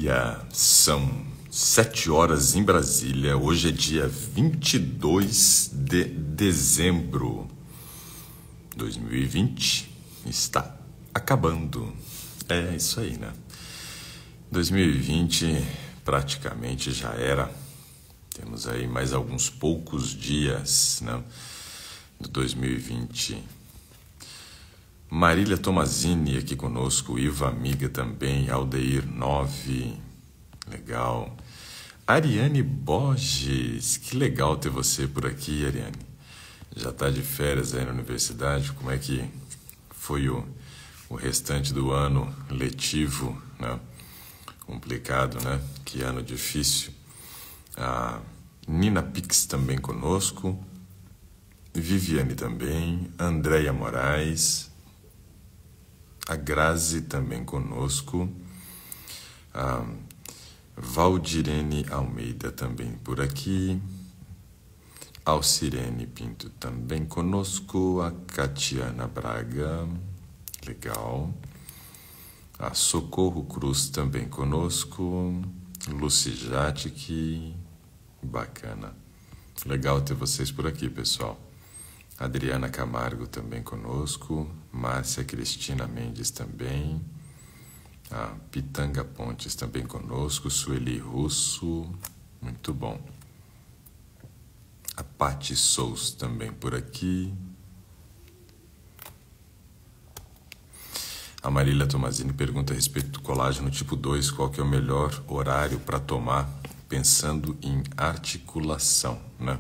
dia, são 7 horas em Brasília, hoje é dia 22 de dezembro, 2020 está acabando, é isso aí, né? 2020 praticamente já era, temos aí mais alguns poucos dias, né, de 2020. Marília Tomazini aqui conosco, Iva Amiga também, Aldeir 9, legal. Ariane Borges, que legal ter você por aqui, Ariane. Já está de férias aí na universidade, como é que foi o restante do ano letivo, né? Complicado, né? Que ano difícil. A Nina Pix também conosco, Viviane também, Andréia Moraes, a Grazi também conosco, a Valdirene Almeida também por aqui, Alcirene Pinto também conosco, a Catiana Braga, legal, a Socorro Cruz também conosco, Lucy Jatic, bacana, legal ter vocês por aqui, pessoal. Adriana Camargo também conosco, Márcia Cristina Mendes também, a Pitanga Pontes também conosco, Sueli Russo, muito bom. A Pati Sous também por aqui. A Marília Tomazini pergunta a respeito do colágeno tipo 2, qual que é o melhor horário para tomar, pensando em articulação, né?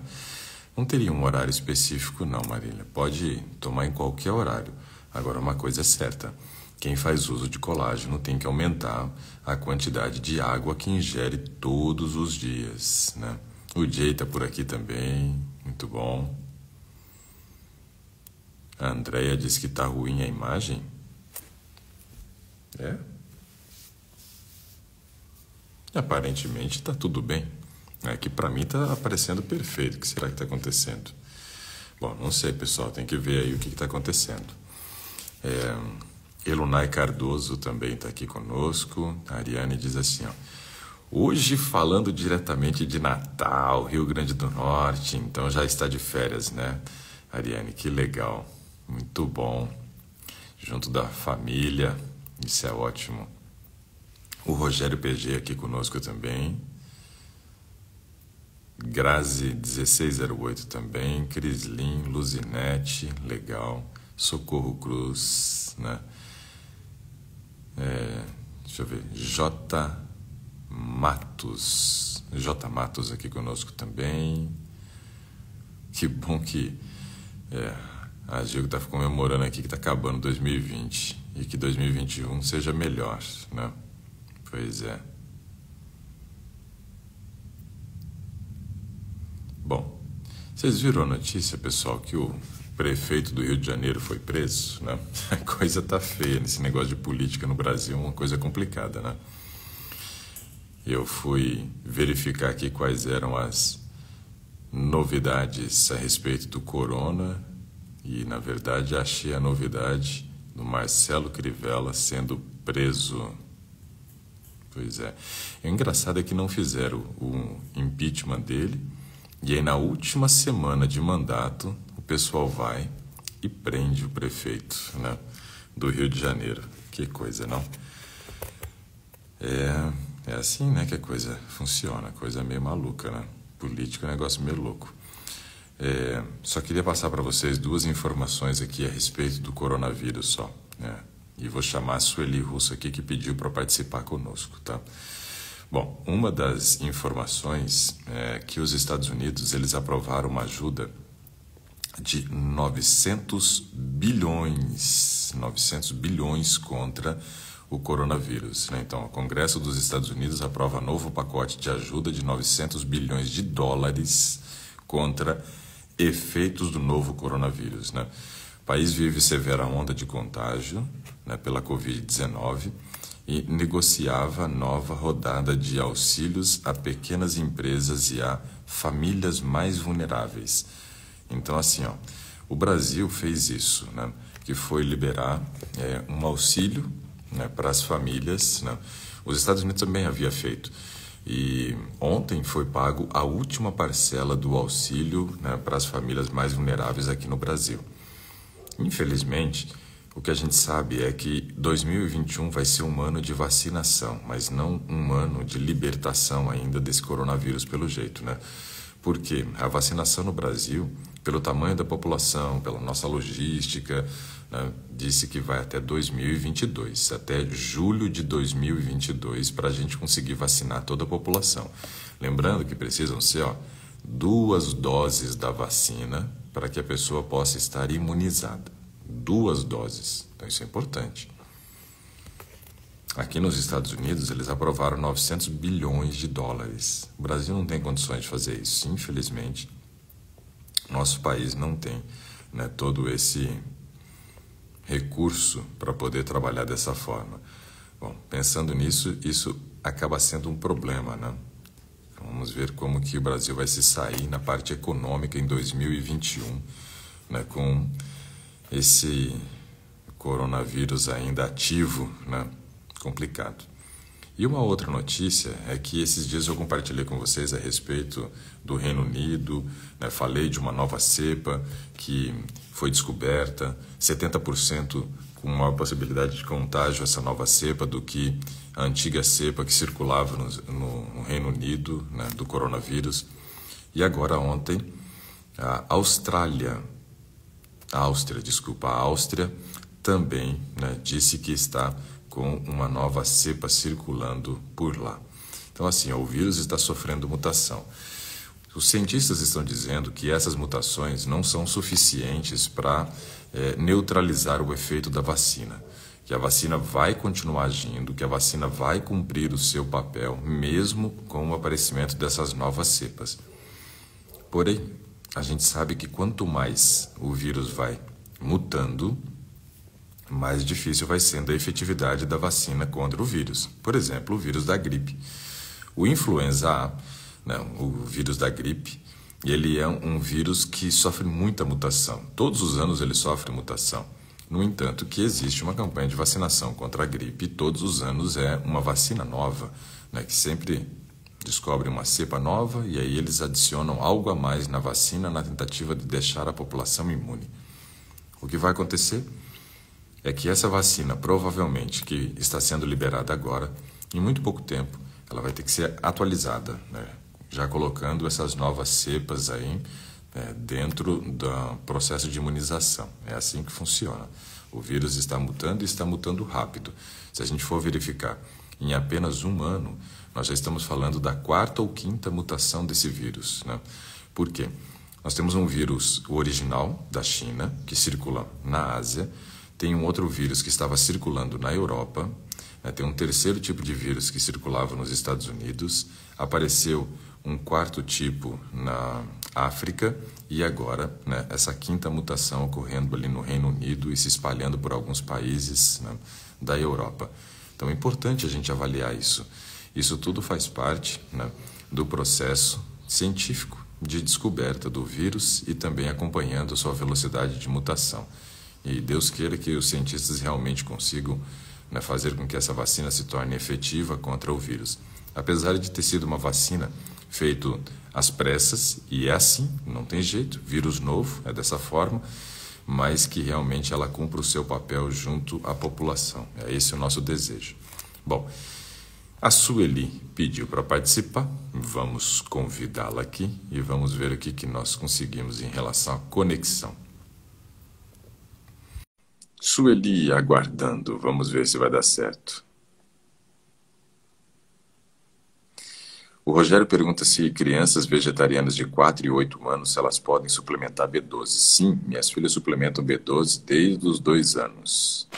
Não teria um horário específico não, Marília. Pode tomar em qualquer horário. Agora, uma coisa é certa. Quem faz uso de colágeno tem que aumentar a quantidade de água que ingere todos os dias, né? O Jay está por aqui também. Muito bom. A Andréia disse que está ruim a imagem. É? Aparentemente está tudo bem. É que para mim está aparecendo perfeito. O que será que está acontecendo? Bom, não sei, pessoal. Tem que ver aí o que está acontecendo. Elunay Cardoso também está aqui conosco. A Ariane diz assim, ó, hoje falando diretamente de Natal, Rio Grande do Norte, então já está de férias, né? Ariane, que legal. Muito bom. Junto da família, isso é ótimo. O Rogério PG aqui conosco também. Grazi 1608 também, Crislin, Luzinete, legal, Socorro Cruz, né? Deixa eu ver, J Matos aqui conosco também. Que bom que a Gil está comemorando aqui que está acabando 2020 e que 2021 seja melhor, né? Pois é. Bom, vocês viram a notícia, pessoal, que o prefeito do Rio de Janeiro foi preso, né? A coisa tá feia nesse negócio de política no Brasil, uma coisa complicada, né? Eu fui verificar aqui quais eram as novidades a respeito do corona e, na verdade, achei a novidade do Marcelo Crivella sendo preso. Pois é. O engraçado é que não fizeram o impeachment dele. E aí, na última semana de mandato, o pessoal vai e prende o prefeito, né, do Rio de Janeiro. Que coisa, não? É assim, né, que a coisa funciona, coisa meio maluca, né? Política é um negócio meio louco. Só queria passar para vocês 2 informações aqui a respeito do coronavírus só, né? E vou chamar a Sueli Russo aqui, que pediu para participar conosco, tá? Bom, uma das informações é que os Estados Unidos eles aprovaram uma ajuda de 900 bilhões contra o coronavírus, né? Então, o Congresso dos Estados Unidos aprova novo pacote de ajuda de 900 bilhões de dólares contra efeitos do novo coronavírus, né? O país vive severa onda de contágio, né, pela Covid-19, e negociava nova rodada de auxílios a pequenas empresas e a famílias mais vulneráveis. Então, assim, ó, o Brasil fez isso, né, que foi liberar um auxílio, né, para as famílias, né, Os Estados Unidos também havia feito. E ontem foi pago a última parcela do auxílio, né, para as famílias mais vulneráveis aqui no Brasil. Infelizmente, o que a gente sabe é que 2021 vai ser um ano de vacinação, mas não um ano de libertação ainda desse coronavírus pelo jeito, né? Porque a vacinação no Brasil, pelo tamanho da população, pela nossa logística, né, disse que vai até 2022, até julho de 2022, para a gente conseguir vacinar toda a população. Lembrando que precisam ser 2 doses da vacina para que a pessoa possa estar imunizada. 2 doses. Então isso é importante. Aqui nos Estados Unidos, eles aprovaram 900 bilhões de dólares. O Brasil não tem condições de fazer isso. Infelizmente, nosso país não tem, né, todo esse recurso para poder trabalhar dessa forma. Bom, pensando nisso, isso acaba sendo um problema, né? Vamos ver como que o Brasil vai se sair na parte econômica em 2021, né, com esse coronavírus ainda ativo, né? Complicado. E uma outra notícia é que esses dias eu compartilhei com vocês a respeito do Reino Unido, né? Falei de uma nova cepa que foi descoberta, 70% com maior possibilidade de contágio essa nova cepa do que a antiga cepa que circulava no Reino Unido, né? Do coronavírus. E agora ontem a Áustria também, né, disse que está com uma nova cepa circulando por lá. Então, assim, o vírus está sofrendo mutação. Os cientistas estão dizendo que essas mutações não são suficientes para neutralizar o efeito da vacina, que a vacina vai continuar agindo, que a vacina vai cumprir o seu papel, mesmo com o aparecimento dessas novas cepas. Porém, a gente sabe que quanto mais o vírus vai mutando, mais difícil vai sendo a efetividade da vacina contra o vírus. Por exemplo, o vírus da gripe. O influenza A, né, o vírus da gripe, ele é um vírus que sofre muita mutação. Todos os anos ele sofre mutação. No entanto, que existe uma campanha de vacinação contra a gripe e todos os anos é uma vacina nova, né, que sempre descobre uma cepa nova e aí eles adicionam algo a mais na vacina na tentativa de deixar a população imune. O que vai acontecer é que essa vacina, provavelmente, que está sendo liberada agora, em muito pouco tempo, ela vai ter que ser atualizada, né? Já colocando essas novas cepas aí, dentro do processo de imunização. É assim que funciona. O vírus está mutando e está mutando rápido. Se a gente for verificar, em apenas um ano, nós já estamos falando da 4ª ou 5ª mutação desse vírus, né? Por quê? Nós temos um vírus, o original, da China, que circula na Ásia. Tem um outro vírus que estava circulando na Europa, né? Tem um terceiro tipo de vírus que circulava nos Estados Unidos, apareceu um 4º tipo na África e agora, né, essa 5ª mutação ocorrendo ali no Reino Unido e se espalhando por alguns países, né, da Europa. Então é importante a gente avaliar isso. Isso tudo faz parte, né, do processo científico de descoberta do vírus e também acompanhando a sua velocidade de mutação. E Deus queira que os cientistas realmente consigam, né, fazer com que essa vacina se torne efetiva contra o vírus. Apesar de ter sido uma vacina feita às pressas, e é assim, não tem jeito, vírus novo, é dessa forma, mas que realmente ela cumpra o seu papel junto à população. É esse o nosso desejo. Bom, a Sueli pediu para participar, vamos convidá-la aqui e vamos ver o que nós conseguimos em relação à conexão. Sueli aguardando, vamos ver se vai dar certo. O Rogério pergunta se crianças vegetarianas de 4 e 8 anos, se elas podem suplementar B12. Sim, minhas filhas suplementam B12 desde os 2 anos.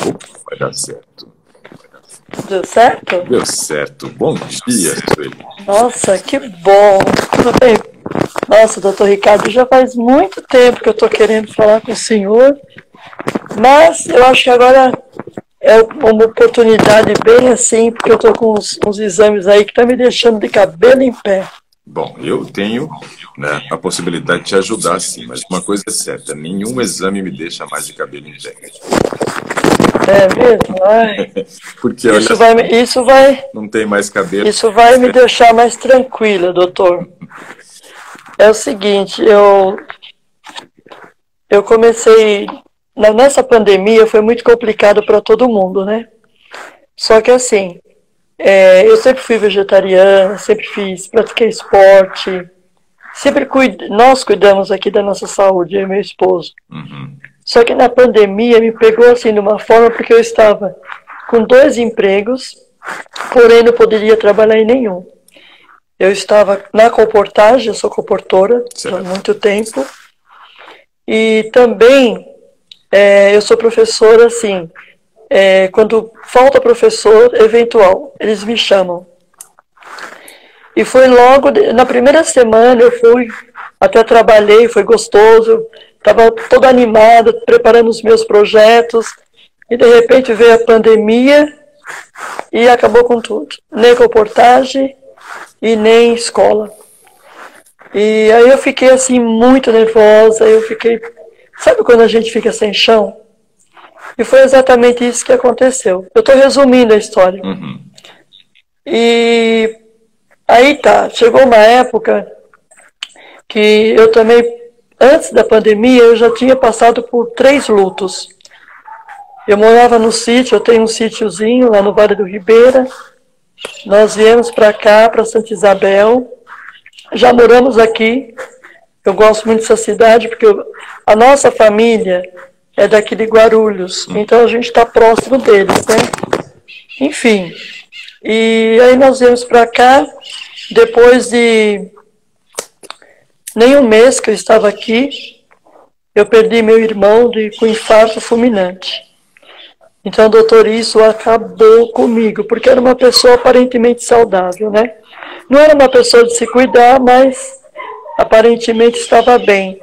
Opa, vai dar certo. Deu certo? Deu certo. Bom dia, Sueli. Nossa, que bom. Tudo bem? Nossa, doutor Ricardo, já faz muito tempo que eu estou querendo falar com o senhor, mas eu acho que agora é uma oportunidade bem assim, porque eu estou com uns exames aí que estão me deixando de cabelo em pé. Bom, eu tenho, né, a possibilidade de te ajudar, sim, mas uma coisa é certa, nenhum exame me deixa mais de cabelo em pé. É mesmo? Ai, Porque olha, não tem mais cabelo. Isso vai me deixar mais tranquila, doutor. É o seguinte, eu comecei, nessa pandemia foi muito complicado para todo mundo, né? Só que assim, eu sempre fui vegetariana, sempre pratiquei esporte, nós cuidamos aqui da nossa saúde, eu e meu esposo. Uhum. Só que na pandemia me pegou assim de uma forma porque eu estava com 2 empregos, porém não poderia trabalhar em nenhum. Eu estava na comportagem, eu sou comportora há muito tempo, e também eu sou professora, assim, quando falta professor eventual, eles me chamam. E foi logo, na primeira semana eu fui, até trabalhei, foi gostoso, estava toda animada, preparando os meus projetos, e de repente veio a pandemia e acabou com tudo. Nem comportagem e nem escola. E aí eu fiquei assim muito nervosa, sabe quando a gente fica sem chão? E foi exatamente isso que aconteceu. Eu estou resumindo a história. Uhum. E aí tá, chegou uma época que eu também, antes da pandemia, eu já tinha passado por 3 lutos. Eu morava no sítio, eu tenho um sítiozinho lá no Vale do Ribeira. Nós viemos para cá, para Santa Isabel. Já moramos aqui. Eu gosto muito dessa cidade porque a nossa família é daqui de Guarulhos. Então a gente está próximo deles, né? Enfim. E aí nós viemos para cá. Depois de nem um mês que eu estava aqui, eu perdi meu irmão com infarto fulminante. Então, doutor, isso acabou comigo, porque era uma pessoa aparentemente saudável, né? Não era uma pessoa de se cuidar, mas aparentemente estava bem.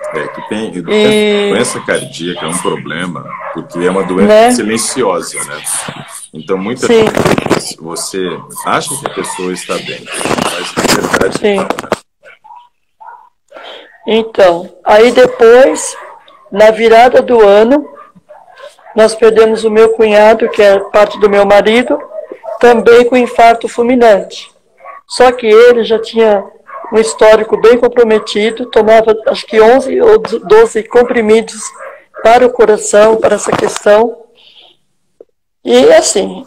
Doença cardíaca é um problema, porque é uma doença silenciosa, né? Então, muitas vezes você acha que a pessoa está bem, mas na verdade não, né? Então, aí depois, na virada do ano, nós perdemos o meu cunhado, que é parte do meu marido, também com infarto fulminante. Só que ele já tinha um histórico bem comprometido, tomava acho que 11 ou 12 comprimidos para o coração, para essa questão. E assim,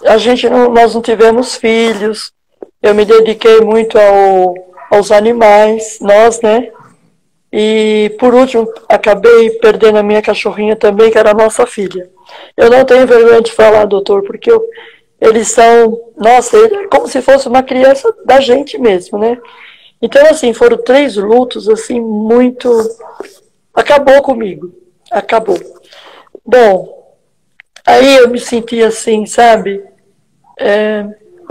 nós não tivemos filhos, eu me dediquei muito aos animais, nós, né? E por último, acabei perdendo a minha cachorrinha também, que era a nossa filha. Eu não tenho vergonha de falar, doutor, porque eles são, nossa, é como se fosse uma criança da gente mesmo, né? Então, assim, foram 3 lutos, assim, muito... Acabou comigo. Acabou. Bom, aí eu me senti assim, sabe?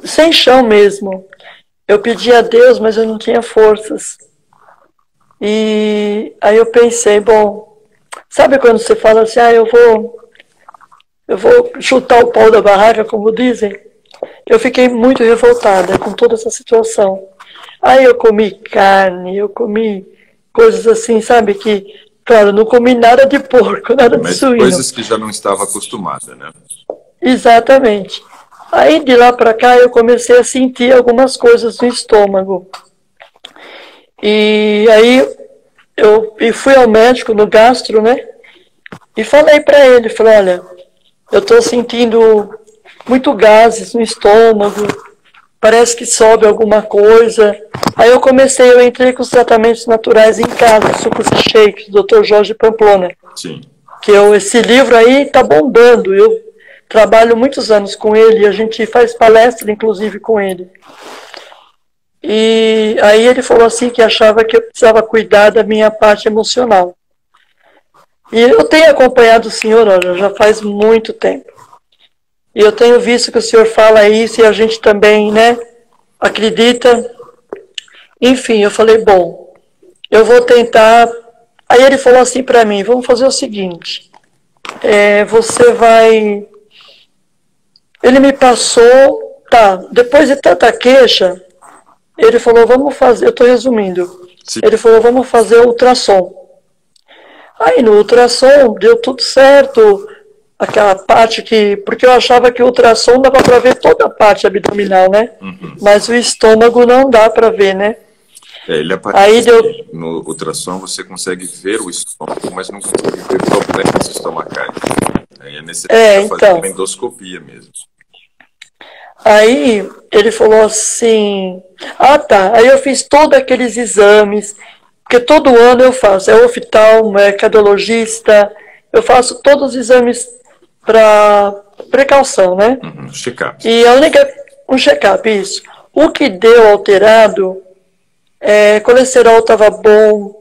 Sem chão mesmo. Eu pedi a Deus, mas eu não tinha forças. E aí eu pensei, bom, sabe quando você fala assim, eu vou chutar o pau da barraca, como dizem? Eu fiquei muito revoltada com toda essa situação. Aí eu comi carne, eu comi coisas assim, sabe, que, claro, não comi nada de porco, nada de suíno. Coisas que já não estava acostumada, né? Exatamente. Aí de lá para cá eu comecei a sentir algumas coisas no estômago. E aí eu fui ao médico, no gastro, né? E falei para ele, falei, olha, eu estou sentindo muito gases no estômago, parece que sobe alguma coisa. Aí eu entrei com os tratamentos naturais em casa, sucos e shakes, do Dr. Jorge Pamplona. Sim. Esse livro aí está bombando, eu trabalho muitos anos com ele, a gente faz palestra, inclusive, com ele. E aí ele falou assim que achava que eu precisava cuidar da minha parte emocional. E eu tenho acompanhado o senhor, olha, já faz muito tempo. E eu tenho visto que o senhor fala isso e a gente também, né, acredita. Enfim, eu falei, bom, eu vou tentar. Aí ele falou assim para mim, vamos fazer o seguinte, você vai... Ele me passou, depois de tanta queixa, ele falou, vamos fazer, eu estou resumindo, Sim. Ele falou, vamos fazer o ultrassom. Aí no ultrassom deu tudo certo, aquela parte que... Porque eu achava que o ultrassom dava para ver toda a parte abdominal, né? Mas o estômago não dá para ver, né? Ele aparece no ultrassom, você consegue ver o estômago, mas não consegue ver problemas estomacais. Aí é necessário fazer uma endoscopia mesmo. Aí ele falou assim, tá, aí eu fiz todos aqueles exames, porque todo ano eu faço, é oftalmo, é cardiologista, eu faço todos os exames para precaução, né? Check-up. E um check-up, isso. O que deu alterado, colesterol estava bom,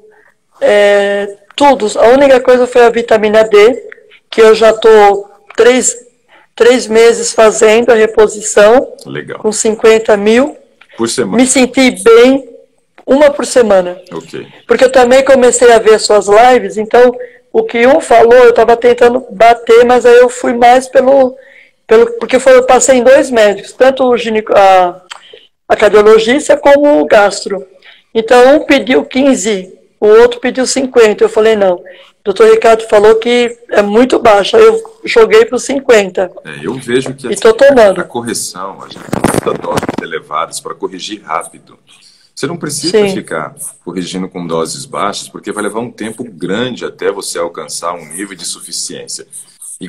tudo. A única coisa foi a vitamina D, que eu já estou 3 meses fazendo a reposição. Legal. Com 50 mil. Por semana. Me senti bem, uma por semana. Ok. Porque eu também comecei a ver suas lives, então o que um falou, eu estava tentando bater, mas aí eu fui mais porque eu passei em 2 médicos, tanto a cardiologista como o gastro. Então um pediu 15, o outro pediu 50. Eu falei, não, o doutor Ricardo falou que é muito baixo, aí eu joguei para os 50. Eu vejo que a correção, a gente usa doses elevadas para corrigir rápido. Você não precisa ficar corrigindo com doses baixas, porque vai levar um tempo grande até você alcançar um nível de suficiência. E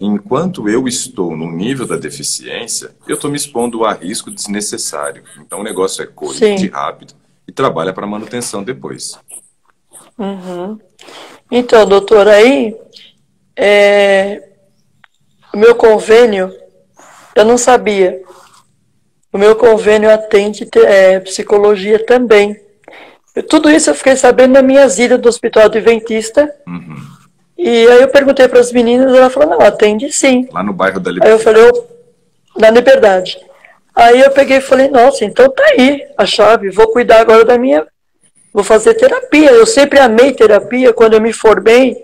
enquanto eu estou no nível da deficiência, eu estou me expondo a risco desnecessário. Então o negócio é corrigir rápido e trabalha para manutenção depois. Então, doutor, aí o meu convênio, eu não sabia. O meu convênio atende psicologia também. Tudo isso eu fiquei sabendo nas minhas idas do Hospital Adventista. E aí eu perguntei para as meninas, ela falou, não, atende sim. Lá no bairro da Liberdade. Aí eu falei, na Liberdade. Aí eu peguei e falei, nossa, então tá aí a chave, vou cuidar agora vou fazer terapia. Eu sempre amei terapia. Quando eu me formei,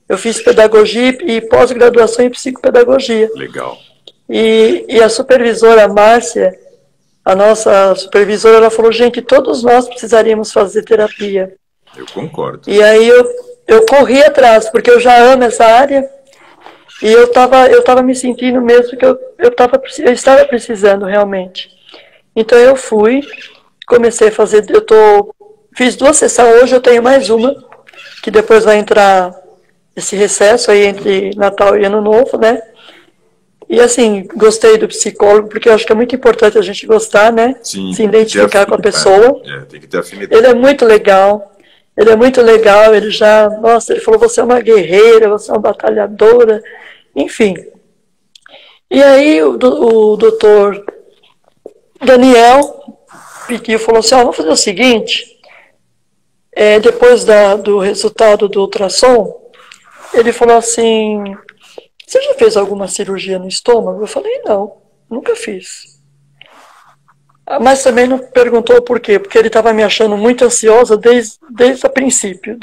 eu fiz pedagogia e pós-graduação em psicopedagogia. Legal. E a supervisora Márcia, a nossa supervisora, ela falou, gente, todos nós precisaríamos fazer terapia. Eu concordo. E aí eu corri atrás, porque eu já amo essa área, e eu tava me sentindo mesmo que eu estava precisando realmente. Então eu fui, comecei a fazer, fiz 2 sessões, hoje eu tenho mais uma, que depois vai entrar esse recesso aí entre Natal e Ano Novo, né? E assim, gostei do psicólogo, porque eu acho que é muito importante a gente gostar, né? Sim, se identificar com a pessoa. Tem que ter afinidade. Ele é muito legal, nossa, ele falou, você é uma guerreira, você é uma batalhadora, enfim. E aí o doutor Daniel pediu, falou assim, vamos fazer o seguinte, depois do resultado do ultrassom, ele falou assim, você já fez alguma cirurgia no estômago? Eu falei, não, nunca fiz. Mas também não perguntou por quê, porque ele estava me achando muito ansiosa desde o princípio.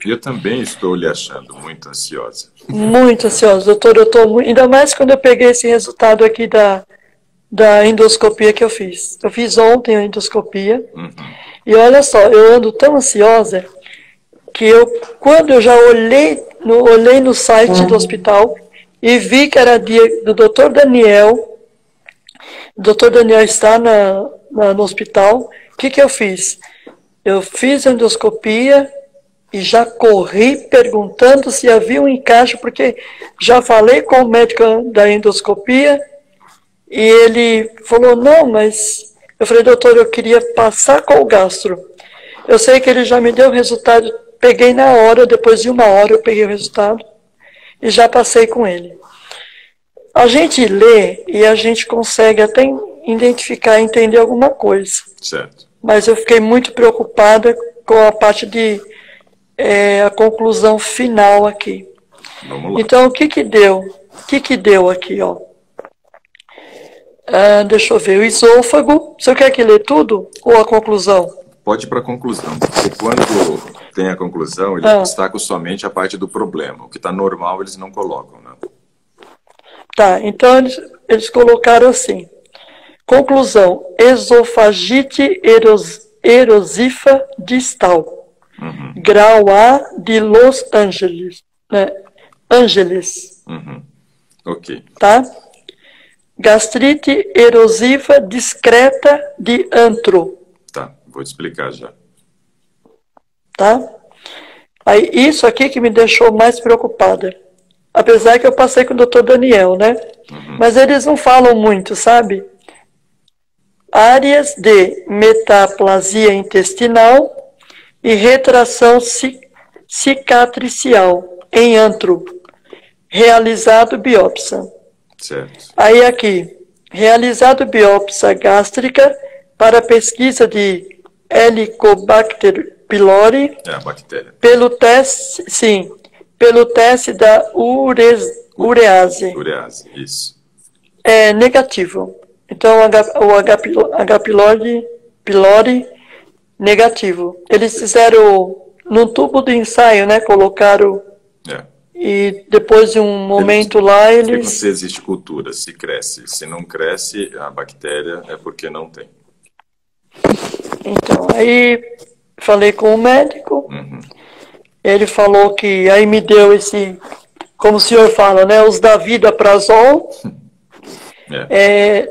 Eu também estou lhe achando muito ansiosa. Muito ansiosa, doutor, eu estou ainda mais quando eu peguei esse resultado aqui da endoscopia que eu fiz. Eu fiz ontem a endoscopia, e olha só, eu ando tão ansiosa que quando eu já olhei no site do hospital e vi que era dia do doutor Daniel, o doutor Daniel está no hospital, o que eu fiz? Eu fiz a endoscopia e já corri perguntando se havia um encaixe, porque já falei com o médico da endoscopia e ele falou, não, mas... Eu falei, doutor, eu queria passar com o gastro. Eu sei que ele já me deu o resultado, peguei na hora, depois de 1 hora eu peguei o resultado e já passei com ele. A gente lê e a gente consegue até identificar e entender alguma coisa. Certo. Mas eu fiquei muito preocupada com a parte a conclusão final aqui. Vamos lá. Então, o que deu? O que deu aqui, ó? Deixa eu ver, o esôfago. Você quer que lê tudo ou a conclusão? Pode ir para a conclusão, porque quando tem a conclusão, eles destacam somente a parte do problema. O que está normal, eles não colocam, né? Tá, então eles colocaram assim. Conclusão, esofagite erosiva distal. Grau A de Los Angeles. Né? Angeles. Uhum. Ok. tá? Gastrite erosiva discreta de antro, Tá, vou te explicar já. tá? Aí, isso aqui que me deixou mais preocupada. Apesar que eu passei com o doutor Daniel, né? Uhum. Mas eles não falam muito, sabe? Áreas de metaplasia intestinal e retração cicatricial em antro, realizado biópsia. Certo. Aí aqui, realizado biópsia gástrica para pesquisa de Helicobacter pylori É a bactéria. pelo teste, sim, pelo teste da urease. Urease, isso. É negativo. Então o H. pylori negativo. Eles fizeram no tubo de ensaio, né? Colocaram É. e depois de um Eles momento lá chegam se eles. existe cultura, se cresce. Se não cresce, a bactéria é porque não tem. Então, aí falei com o médico, Uhum. ele falou que aí me deu esse, como o senhor fala, né? Os da vida prazol,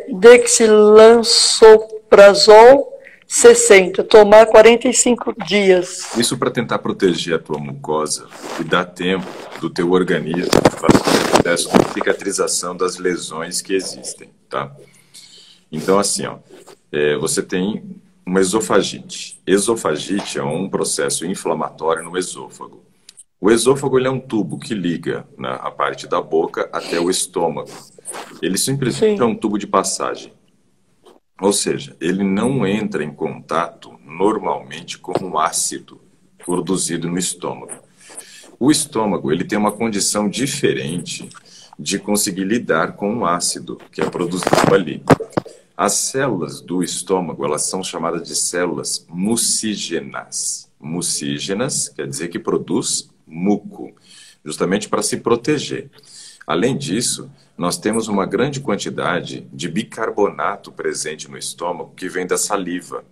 dexlansoprazol 60, tomar 45 dias. Isso para tentar proteger a tua mucosa e dar tempo do teu organismo fazer o processo de cicatrização das lesões que existem, tá? Então, assim, ó, você tem uma esofagite. Esofagite é um processo inflamatório no esôfago. O esôfago ele é um tubo que liga, né, a parte da boca até o estômago. Ele simplesmente é Sim, um tubo de passagem. Ou seja, ele não entra em contato normalmente com o ácido produzido no estômago. O estômago ele tem uma condição diferente de conseguir lidar com o ácido que é produzido ali. As células do estômago, elas são chamadas de células mucígenas. Mucígenas quer dizer que produz muco, justamente para se proteger. Além disso, nós temos uma grande quantidade de bicarbonato presente no estômago que vem da saliva.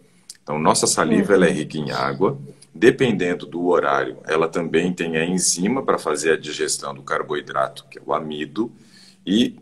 Então, nossa saliva ela é rica em água. Dependendo do horário, ela também tem a enzima para fazer a digestão do carboidrato, que é o amido, e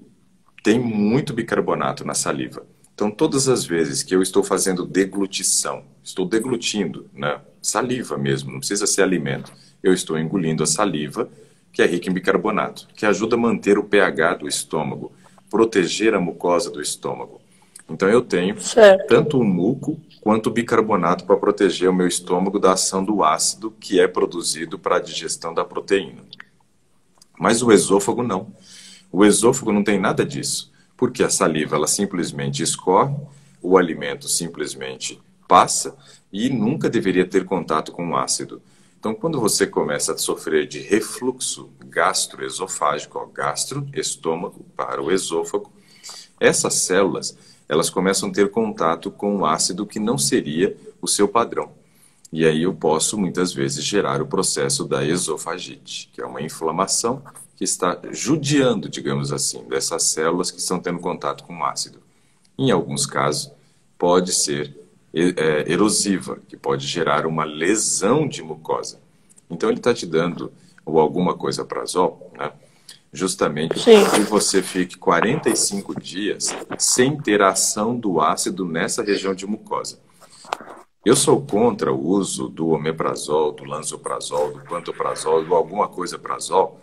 tem muito bicarbonato na saliva. Então, todas as vezes que eu estou fazendo deglutição, estou deglutindo, né, saliva mesmo, não precisa ser alimento, eu estou engolindo a saliva, que é rica em bicarbonato, que ajuda a manter o pH do estômago, proteger a mucosa do estômago. Então, eu tenho certo. tanto o muco quanto o bicarbonato para proteger o meu estômago da ação do ácido que é produzido para a digestão da proteína. Mas o esôfago não. O esôfago não tem nada disso, porque a saliva ela simplesmente escorre, o alimento simplesmente passa e nunca deveria ter contato com o ácido. Então, quando você começa a sofrer de refluxo gastroesofágico, gastro, estômago, para o esôfago, essas células elas começam a ter contato com o ácido que não seria o seu padrão. E aí eu posso, muitas vezes, gerar o processo da esofagite, que é uma inflamação que está judiando, digamos assim, dessas células que estão tendo contato com o ácido. Em alguns casos, pode ser erosiva, que pode gerar uma lesão de mucosa. Então, ele está te dando ou alguma coisa prazol, né? Justamente Sim. para que você fique 45 dias sem ter ação do ácido nessa região de mucosa. Eu sou contra o uso do omeprazol, do lansoprazol, do pantoprazol, ou alguma coisa prazol,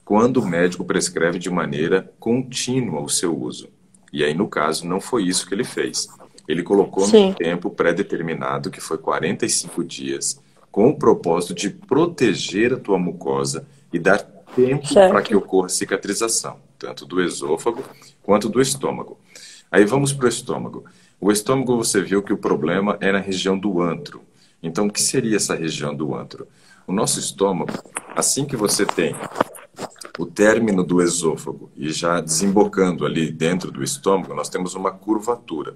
quando o médico prescreve de maneira contínua o seu uso. E aí, no caso, não foi isso que ele fez. Ele colocou Sim. um tempo pré-determinado, que foi 45 dias, com o propósito de proteger a tua mucosa e dar tempo para que Certo. ocorra cicatrização, tanto do esôfago quanto do estômago. Aí vamos para o estômago. O estômago, você viu que o problema é na região do antro. Então, o que seria essa região do antro? O nosso estômago, assim que você tem o término do esôfago e já desembocando ali dentro do estômago, nós temos uma curvatura.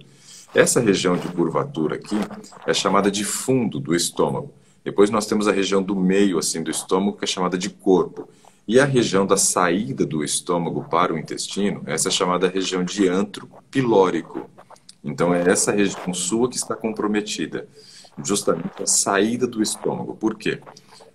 Essa região de curvatura aqui é chamada de fundo do estômago. Depois nós temos a região do meio assim do estômago, que é chamada de corpo. E a região da saída do estômago para o intestino, essa é chamada região de antro pilórico. Então é essa região sua que está comprometida, justamente a saída do estômago. Por quê?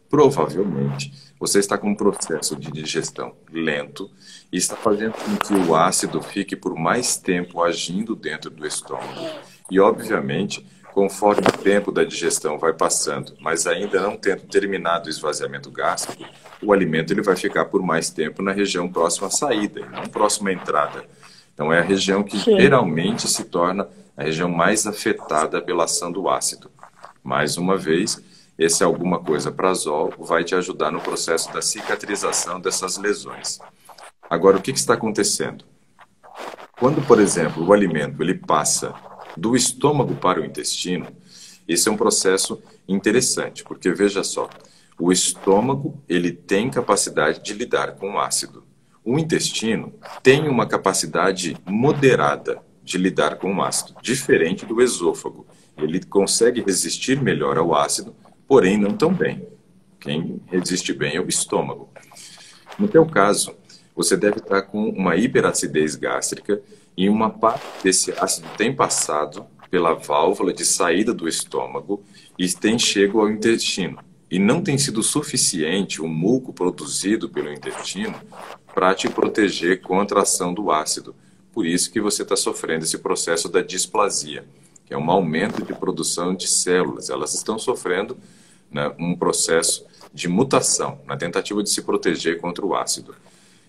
Provavelmente, você está com um processo de digestão lento e está fazendo com que o ácido fique por mais tempo agindo dentro do estômago. E, obviamente, conforme o tempo da digestão vai passando, mas ainda não tendo terminado o esvaziamento gástrico, o alimento ele vai ficar por mais tempo na região próxima à saída, e não próxima à entrada. Então, é a região que Sim. geralmente se torna a região mais afetada pela ação do ácido. Mais uma vez, esse alguma coisa prazol vai te ajudar no processo da cicatrização dessas lesões. Agora, o que está acontecendo? Quando, por exemplo, o alimento ele passa do estômago para o intestino, esse é um processo interessante, porque veja só, o estômago ele tem capacidade de lidar com o ácido. O intestino tem uma capacidade moderada de lidar com o ácido, diferente do esôfago. Ele consegue resistir melhor ao ácido, porém não tão bem. Quem resiste bem é o estômago. No teu caso, você deve estar com uma hiperacidez gástrica e uma parte desse ácido tem passado pela válvula de saída do estômago e tem chego ao intestino. E não tem sido suficiente o muco produzido pelo intestino para te proteger contra a ação do ácido. Por isso que você está sofrendo esse processo da displasia, que é um aumento de produção de células. Elas estão sofrendo, né, um processo de mutação, na tentativa de se proteger contra o ácido.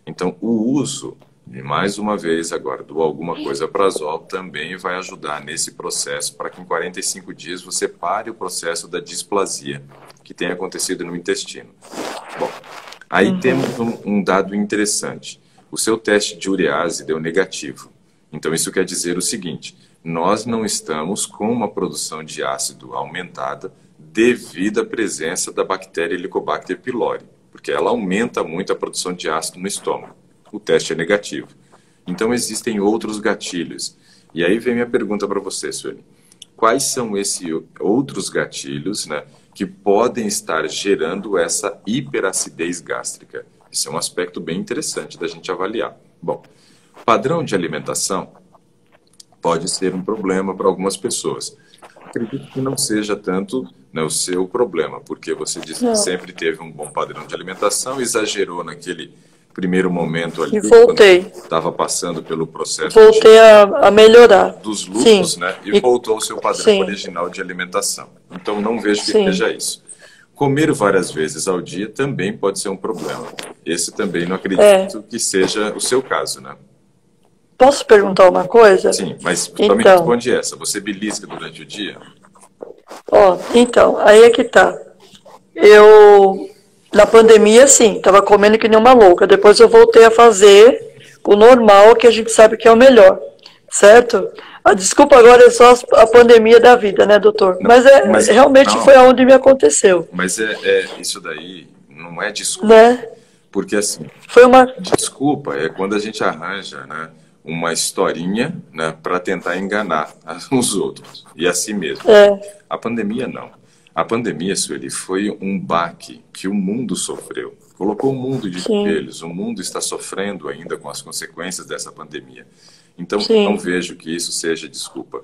Então, o uso, e mais uma vez agora, do alguma coisa prazol também vai ajudar nesse processo para que em 45 dias você pare o processo da displasia que tem acontecido no intestino. Bom, aí temos um dado interessante. O seu teste de urease deu negativo. Então, isso quer dizer o seguinte: nós não estamos com uma produção de ácido aumentada devido à presença da bactéria Helicobacter pylori, porque ela aumenta muito a produção de ácido no estômago. O teste é negativo. Então, existem outros gatilhos. E aí vem minha pergunta para você, Sueli. Quais são esses outros gatilhos, né, que podem estar gerando essa hiperacidez gástrica? Isso é um aspecto bem interessante da gente avaliar. Bom, padrão de alimentação pode ser um problema para algumas pessoas. Acredito que não seja tanto, né, o seu problema, porque você disse que sempre teve um bom padrão de alimentação, exagerou naquele primeiro momento ali, E voltei. quando estava passando pelo processo Voltei a melhorar. dos lúpus, Sim. né, e voltou ao seu padrão Sim. original de alimentação. Então, não vejo que Sim. seja isso. Comer várias vezes ao dia também pode ser um problema. Esse também não acredito que seja o seu caso, né? Posso perguntar uma coisa? Sim, mas só me Então. responde essa. Você belisca durante o dia? Ó, então, aí é que tá. Eu, na pandemia, sim, tava comendo que nem uma louca. Depois eu voltei a fazer o normal, que a gente sabe que é o melhor, certo? A desculpa agora é só a pandemia da vida, né, doutor? Não, mas realmente não. foi aonde me aconteceu, Mas isso daí não é desculpa. né? Porque assim, Foi uma... desculpa é quando a gente arranja, né, uma historinha, né, para tentar enganar os outros e a si mesmo. A pandemia não. A pandemia, Sueli, foi um baque que o mundo sofreu. Colocou o mundo de joelhos. O mundo está sofrendo ainda com as consequências dessa pandemia. Então, não vejo que isso seja desculpa.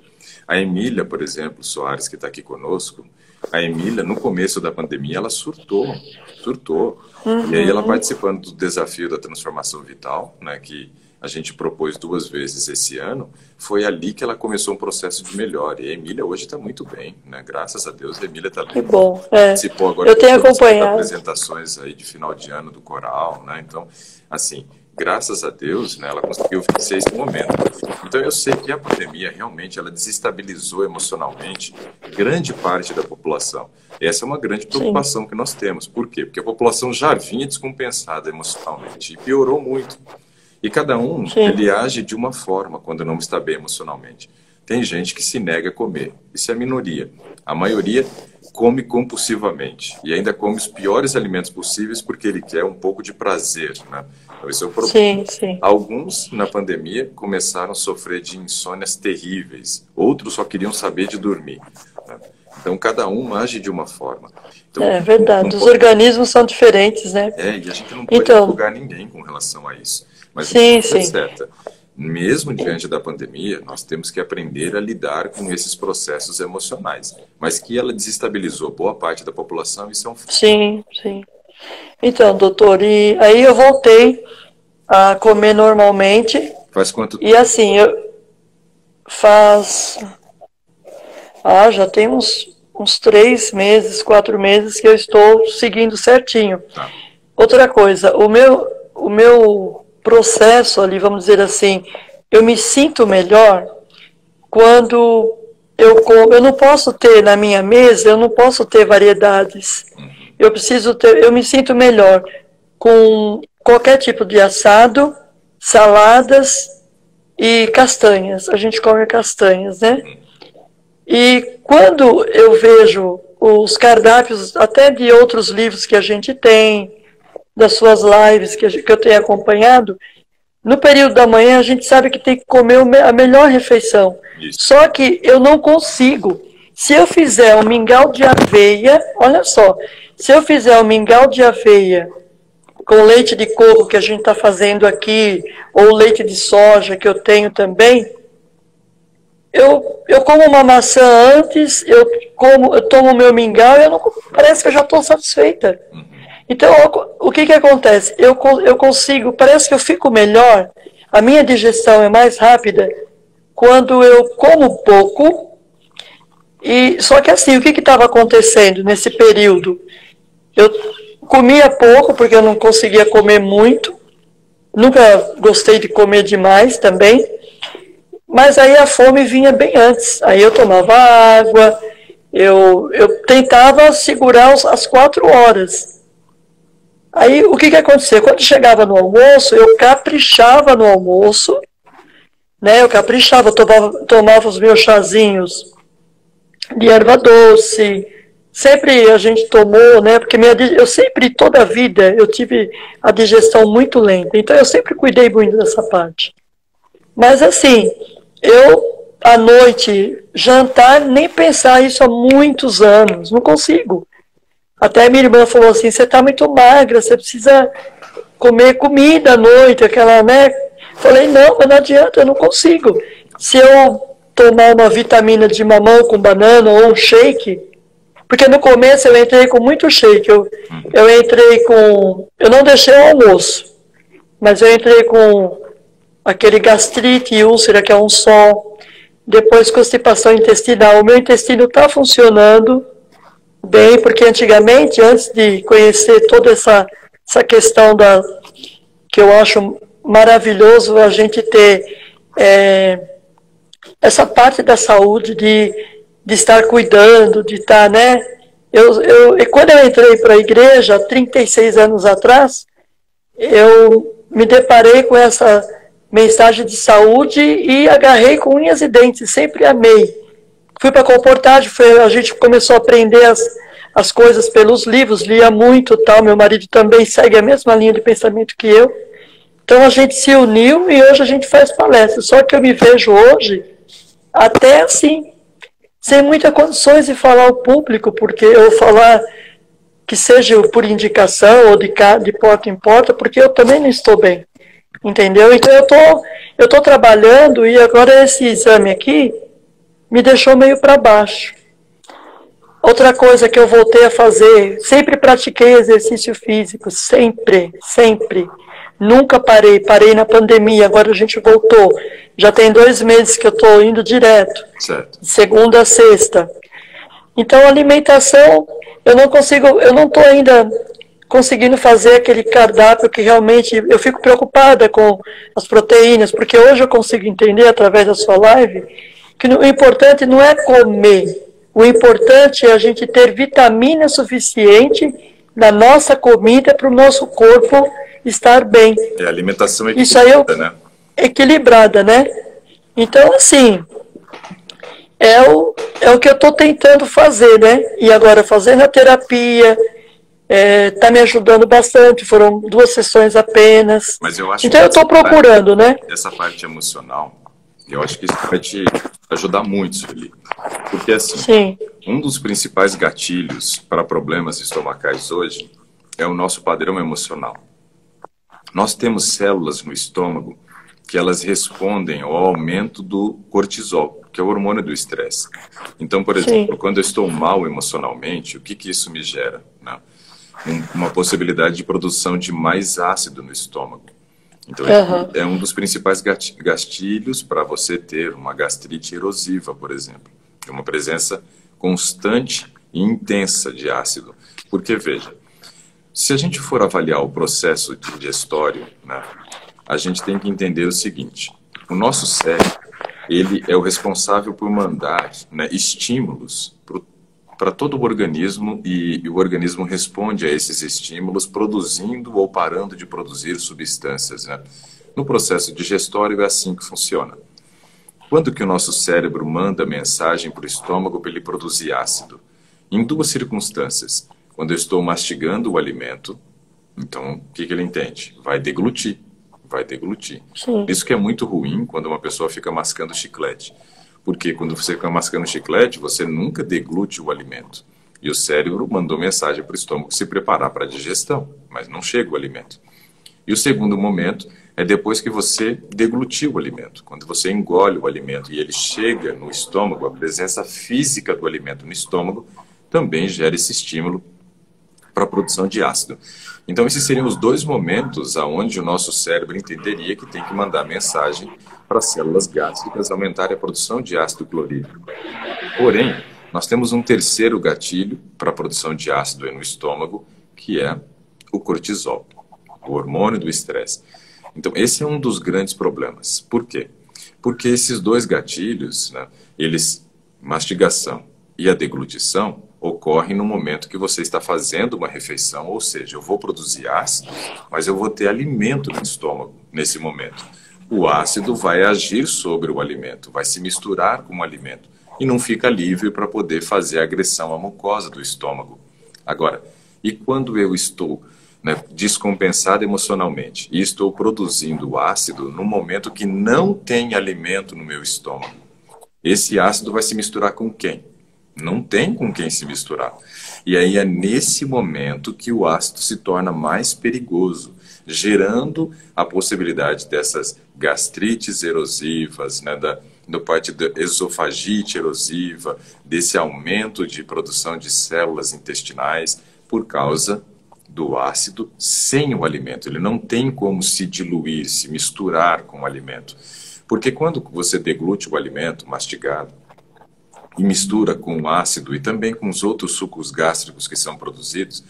A Emília, por exemplo, Soares, que está aqui conosco, a Emília, no começo da pandemia, ela surtou. E aí ela participando do desafio da transformação vital, né, que a gente propôs 2 vezes esse ano, foi ali que ela começou um processo de melhora. E a Emília hoje está muito bem, né? Graças a Deus, a Emília está bem. Que bom. Participou agora Eu tenho de acompanhado. apresentações aí de final de ano do coral, né? Então, assim, graças a Deus, né, ela conseguiu vencer esse momento. Então, eu sei que a pandemia realmente ela desestabilizou emocionalmente grande parte da população. Essa é uma grande preocupação que nós temos. Por quê? Porque a população já vinha descompensada emocionalmente e piorou muito. E cada um, ele age de uma forma quando não está bem emocionalmente. Tem gente que se nega a comer. Isso é a minoria. A maioria come compulsivamente. E ainda come os piores alimentos possíveis porque ele quer um pouco de prazer, né? Então, esse é o problema. Alguns, na pandemia, começaram a sofrer de insônias terríveis. Outros só queriam saber de dormir, né? Então, cada um age de uma forma. Então, é verdade. Os organismos são diferentes, né? E a gente não pode julgar ninguém com relação a isso. Mas sim. certa. mesmo diante da pandemia, nós temos que aprender a lidar com esses processos emocionais. Mas que ela desestabilizou boa parte da população, isso é um fato. Sim, sim. Então, doutor, e aí eu voltei a comer normalmente. Faz quanto E assim, já tem uns 3 meses, 4 meses que eu estou seguindo certinho. Tá. Outra coisa, o meu processo ali, vamos dizer assim, eu me sinto melhor quando eu não posso ter na minha mesa, eu não posso ter variedades. Eu me sinto melhor com qualquer tipo de assado, saladas e castanhas. A gente come castanhas, né? E quando eu vejo os cardápios, até de outros livros que a gente tem, das suas lives que eu tenho acompanhado, no período da manhã a gente sabe que tem que comer a melhor refeição. Isso. Só que eu não consigo. Se eu fizer um mingau de aveia, olha só, se eu fizer um mingau de aveia com leite de coco que a gente está fazendo aqui, ou leite de soja que eu tenho também, eu como uma maçã antes, eu tomo meu mingau e parece que eu já estou satisfeita. Então, o que acontece? Eu consigo, parece que eu fico melhor, a minha digestão é mais rápida quando eu como pouco. E só que assim, o que estava acontecendo nesse período? Eu comia pouco porque eu não conseguia comer muito, nunca gostei de comer demais também, mas aí a fome vinha bem antes. Aí eu tomava água, eu tentava segurar as 4 horas. Aí o que aconteceu? Quando chegava no almoço, eu caprichava no almoço, né? Eu caprichava, tomava os meus chazinhos de erva doce. Sempre a gente tomou, né? Porque eu sempre, toda a vida, eu tive a digestão muito lenta. Então eu sempre cuidei muito dessa parte. Mas assim, eu à noite jantar, nem pensar isso há muitos anos, não consigo. Até minha irmã falou assim, você está muito magra, você precisa comer comida à noite, aquela, né? Falei, não, mas não adianta, eu não consigo. Se eu tomar uma vitamina de mamão com banana ou um shake, porque no começo eu entrei com muito shake, eu não deixei o almoço, mas eu entrei com aquele gastrite e úlcera que é um só, depois constipação intestinal. O meu intestino está funcionando bem, porque antigamente, antes de conhecer toda essa questão que eu acho maravilhoso a gente ter essa parte da saúde de estar cuidando, de estar, né? E quando eu entrei para a igreja, 36 anos atrás, eu me deparei com essa mensagem de saúde e agarrei com unhas e dentes, sempre amei. Fui para a comportagem, a gente começou a aprender as coisas pelos livros, lia muito, tal. Meu marido também segue a mesma linha de pensamento que eu. Então a gente se uniu e hoje a gente faz palestra. Só que eu me vejo hoje até assim, sem muitas condições de falar ao público, porque eu falar que seja por indicação ou de porta em porta, porque eu também não estou bem, entendeu? Então eu tô trabalhando e agora esse exame aqui me deixou meio para baixo. Outra coisa que eu voltei a fazer, sempre pratiquei exercício físico, sempre. Nunca parei na pandemia, agora a gente voltou. Já tem 2 meses que eu estou indo direto, certo. De segunda a sexta. Então a alimentação, eu não estou ainda conseguindo fazer aquele cardápio que realmente, eu fico preocupada com as proteínas, porque hoje eu consigo entender através da sua live, que o importante não é comer, o importante é a gente ter vitamina suficiente na nossa comida para o nosso corpo estar bem. É a alimentação equilibrada, isso aí né? Equilibrada, né? Então, assim, é o que eu estou tentando fazer, né? E agora, fazendo a terapia, está me ajudando bastante, foram 2 sessões apenas. Mas eu acho então, eu estou procurando, né? Essa parte emocional, eu acho que isso vai te ajudar muito, Sueli. Porque, assim, Sim. Um dos principais gatilhos para problemas estomacais hoje é o nosso padrão emocional. Nós temos células no estômago que elas respondem ao aumento do cortisol, que é o hormônio do estresse. Então, por exemplo, Sim. quando eu estou mal emocionalmente, o que que isso me gera, né? Uma possibilidade de produção de mais ácido no estômago. Então, Aham. é um dos principais gastilhos para você ter uma gastrite erosiva, por exemplo. É uma presença constante e intensa de ácido. Porque, veja, se a gente for avaliar o processo digestório, né, a gente tem que entender o seguinte: o nosso cérebro, ele é o responsável por mandar, né, estímulos para todo o organismo e o organismo responde a esses estímulos produzindo ou parando de produzir substâncias, né? No processo digestório é assim que funciona. Quando que o nosso cérebro manda mensagem para o estômago para ele produzir ácido? Em duas circunstâncias. Quando eu estou mastigando o alimento, então o que que ele entende? Vai deglutir, vai deglutir. Sim. Isso que é muito ruim quando uma pessoa fica mascando chiclete. Porque quando você fica mascando chiclete, você nunca deglute o alimento. E o cérebro mandou mensagem para o estômago se preparar para a digestão, mas não chega o alimento. E o segundo momento é depois que você deglutiu o alimento. Quando você engole o alimento e ele chega no estômago, a presença física do alimento no estômago também gera esse estímulo para a produção de ácido. Então, esses seriam os dois momentos aonde o nosso cérebro entenderia que tem que mandar mensagem para as células gástricas aumentarem a produção de ácido clorídrico. Porém, nós temos um terceiro gatilho para a produção de ácido no estômago, que é o cortisol, o hormônio do estresse. Então, esse é um dos grandes problemas. Por quê? Porque esses dois gatilhos, né, mastigação e a deglutição, ocorrem no momento que você está fazendo uma refeição, ou seja, eu vou produzir ácido, mas eu vou ter alimento no estômago nesse momento. O ácido vai agir sobre o alimento, vai se misturar com o alimento e não fica livre para poder fazer a agressão à mucosa do estômago. Agora, e quando eu estou, né, descompensado emocionalmente e estou produzindo ácido no momento que não tem alimento no meu estômago, esse ácido vai se misturar com quem? Não tem com quem se misturar. E aí é nesse momento que o ácido se torna mais perigoso, gerando a possibilidade dessas gastrites erosivas, né, da parte da esofagite erosiva, desse aumento de produção de células intestinais por causa do ácido sem o alimento. Ele não tem como se diluir, se misturar com o alimento. Porque quando você deglute o alimento mastigado, e mistura com o ácido e também com os outros sucos gástricos que são produzidos,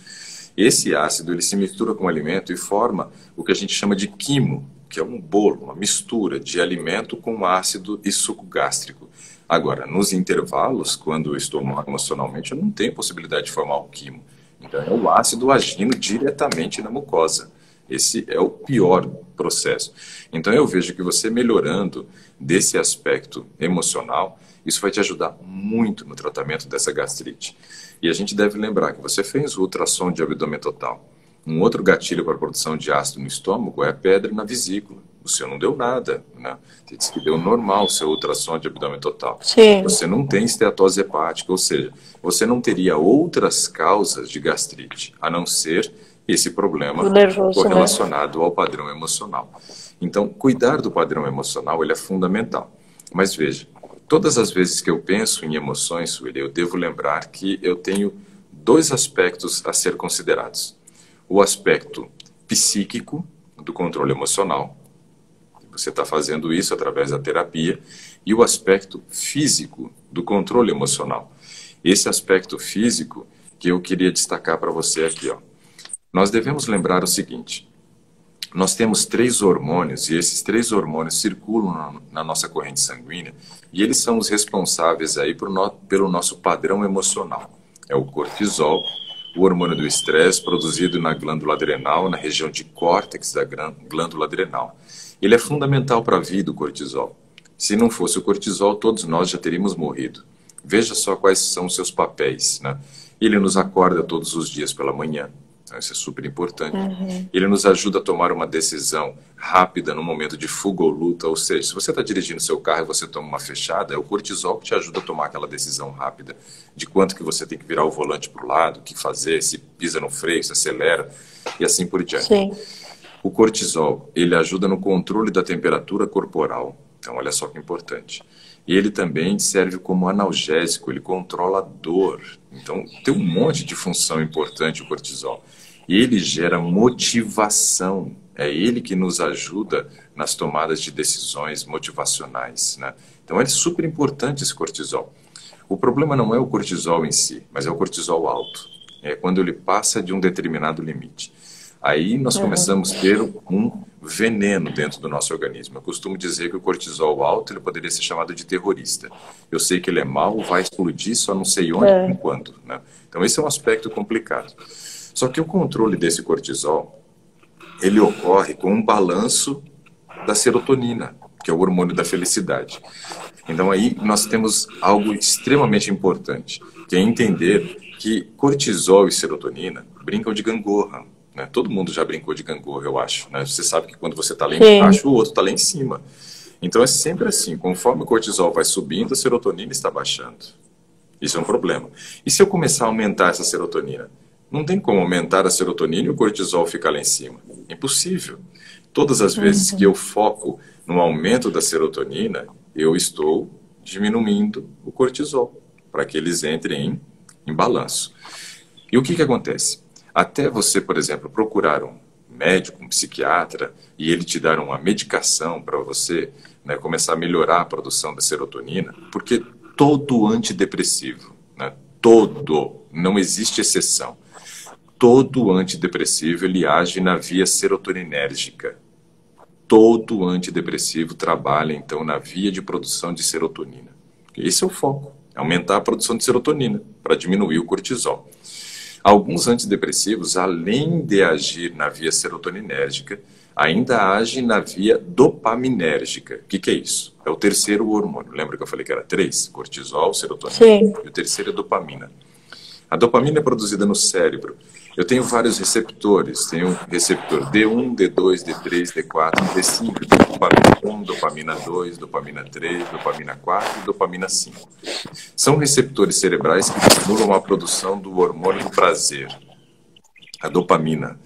esse ácido ele se mistura com o alimento e forma o que a gente chama de quimo, que é um bolo, uma mistura de alimento com ácido e suco gástrico. Agora, nos intervalos, quando eu estou mal emocionalmente, eu não tenho possibilidade de formar o quimo. Então, é o ácido agindo diretamente na mucosa. Esse é o pior processo. Então, eu vejo que você melhorando desse aspecto emocional, isso vai te ajudar muito no tratamento dessa gastrite. E a gente deve lembrar que você fez o ultrassom de abdômen total. Um outro gatilho para a produção de ácido no estômago é a pedra na vesícula. O seu não deu nada, né? Você disse que deu normal o seu ultrassom de abdômen total. Sim. Você não tem esteatose hepática, ou seja, você não teria outras causas de gastrite, a não ser esse problema Nervoso, correlacionado ao padrão emocional. Então, cuidar do padrão emocional ele é fundamental. Mas veja, todas as vezes que eu penso em emoções, Sueli, eu devo lembrar que eu tenho dois aspectos a ser considerados. O aspecto psíquico do controle emocional, você está fazendo isso através da terapia, e o aspecto físico do controle emocional. Esse aspecto físico que eu queria destacar para você aqui, ó. Nós devemos lembrar o seguinte: nós temos 3 hormônios e esses 3 hormônios circulam na nossa corrente sanguínea e eles são os responsáveis aí pelo nosso padrão emocional. É o cortisol, o hormônio do estresse produzido na glândula adrenal, na região de córtex da glândula adrenal. Ele é fundamental para a vida, o cortisol. Se não fosse o cortisol, todos nós já teríamos morrido. Veja só quais são os seus papéis, né? Ele nos acorda todos os dias pela manhã. Então, isso é super importante. Ele nos ajuda a tomar uma decisão rápida no momento de fuga ou luta. Ou seja, se você está dirigindo seu carro e você toma uma fechada, é o cortisol que te ajuda a tomar aquela decisão rápida. De quanto que você tem que virar o volante para o lado, o que fazer, se pisa no freio, se acelera e assim por diante. Sim. O cortisol, ele ajuda no controle da temperatura corporal. Então, olha só que importante. E ele também serve como analgésico, ele controla a dor. Então, tem um monte de função importante o cortisol. E ele gera motivação. É ele que nos ajuda nas tomadas de decisões motivacionais, né? Então, é super importante esse cortisol. O problema não é o cortisol em si, mas é o cortisol alto. É quando ele passa de um determinado limite. Aí nós começamos a ter um veneno dentro do nosso organismo. Eu costumo dizer que o cortisol alto ele poderia ser chamado de terrorista. Eu sei que ele é mau, vai explodir, só não sei onde e quando, né? Então esse é um aspecto complicado. Só que o controle desse cortisol, ele ocorre com um balanço da serotonina, que é o hormônio da felicidade. Então aí nós temos algo extremamente importante, que é entender que cortisol e serotonina brincam de gangorra. Né? Todo mundo já brincou de gangorra, eu acho. Né? Você sabe que quando você está lá embaixo, o outro está lá em cima. Então é sempre assim, conforme o cortisol vai subindo, a serotonina está baixando. Isso é um problema. E se eu começar a aumentar essa serotonina? Não tem como aumentar a serotonina e o cortisol ficar lá em cima. Impossível. Todas as vezes que eu foco no aumento da serotonina, eu estou diminuindo o cortisol, para que eles entrem em balanço. E o que acontece? Até você, por exemplo, procurar um médico, um psiquiatra, e ele te dar uma medicação para você, né, começar a melhorar a produção da serotonina, porque todo antidepressivo, né, não existe exceção, todo antidepressivo ele age na via serotoninérgica. Todo antidepressivo trabalha, então, na via de produção de serotonina. Esse é o foco, aumentar a produção de serotonina, para diminuir o cortisol. Alguns antidepressivos, além de agir na via serotoninérgica, ainda agem na via dopaminérgica. O que é isso? É o terceiro hormônio. Lembra que eu falei que era 3? Cortisol, serotonina. Sim. E o terceiro é dopamina. A dopamina é produzida no cérebro. Eu tenho vários receptores. Tenho receptor D1, D2, D3, D4, D5. Dopamina 1, dopamina 2, dopamina 3, dopamina 4 e dopamina 5. São receptores cerebrais que estimulam a produção do hormônio do prazer, a dopamina.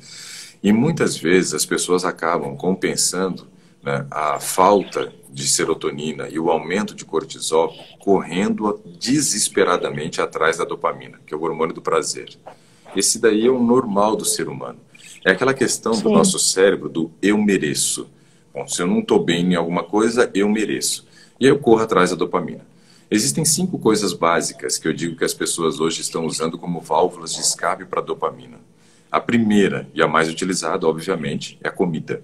E muitas vezes as pessoas acabam compensando, né, a falta de serotonina e o aumento de cortisol correndo desesperadamente atrás da dopamina, que é o hormônio do prazer. Esse daí é o normal do ser humano. É aquela questão do nosso cérebro, do eu mereço. Bom, se eu não estou bem em alguma coisa, eu mereço. E aí eu corro atrás da dopamina. Existem 5 coisas básicas que eu digo que as pessoas hoje estão usando como válvulas de escape para a dopamina. A primeira e a mais utilizada, obviamente, é a comida.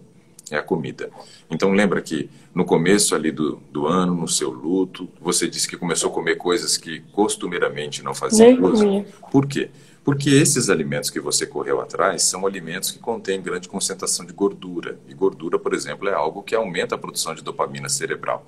É a comida. Então lembra que no começo ali do ano, no seu luto, você disse que começou a comer coisas que costumeiramente não fazia uso. Por quê? Porque esses alimentos que você correu atrás são alimentos que contêm grande concentração de gordura. E gordura, por exemplo, é algo que aumenta a produção de dopamina cerebral.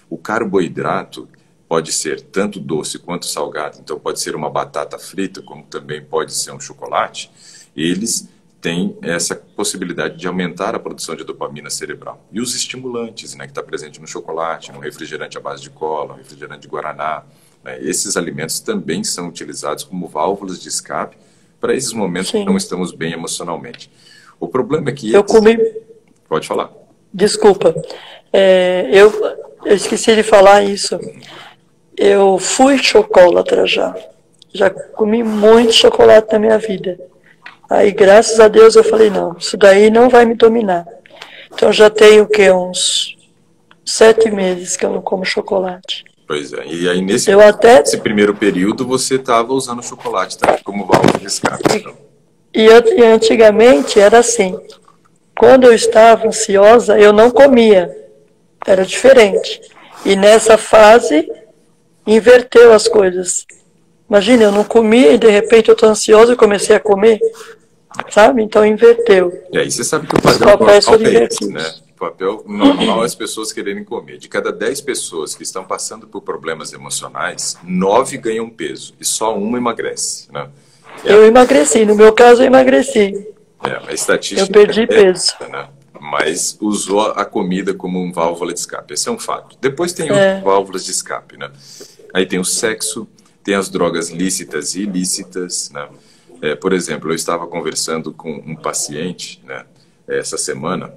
O carboidrato pode ser tanto doce quanto salgado. Então pode ser uma batata frita, como também pode ser um chocolate. Eles têm essa possibilidade de aumentar a produção de dopamina cerebral. E os estimulantes, né, que está presente no chocolate, no refrigerante à base de cola, no refrigerante de guaraná, né, esses alimentos também são utilizados como válvulas de escape para esses momentos que não estamos bem emocionalmente. O problema é que... Eu comi... Pode falar. Desculpa. Eu esqueci de falar isso. Eu fui chocolatra já. Já comi muito chocolate na minha vida. Aí, graças a Deus, eu falei, não, isso daí não vai me dominar. Então, já tenho, o quê? Uns 7 meses que eu não como chocolate. Pois é, e aí nesse primeiro período você estava usando chocolate também como válvula de escape. Então. E antigamente era assim, quando eu estava ansiosa, eu não comia, era diferente. E nessa fase, inverteu as coisas. Imagina, eu não comia e de repente eu estou ansiosa e comecei a comer, sabe? Então inverteu. E aí você sabe que o papel é esse, né? O papel normal é as pessoas quererem comer. De cada 10 pessoas que estão passando por problemas emocionais, 9 ganham peso e só 1 emagrece, né? Eu emagreci, no meu caso eu emagreci. A estatística eu perdi peso. Né? Mas usou a comida como um válvula de escape. Esse é um fato. Depois tem outras válvulas de escape, né? Aí tem o sexo, tem as drogas lícitas e ilícitas, né? Por exemplo, eu estava conversando com um paciente, né, essa semana,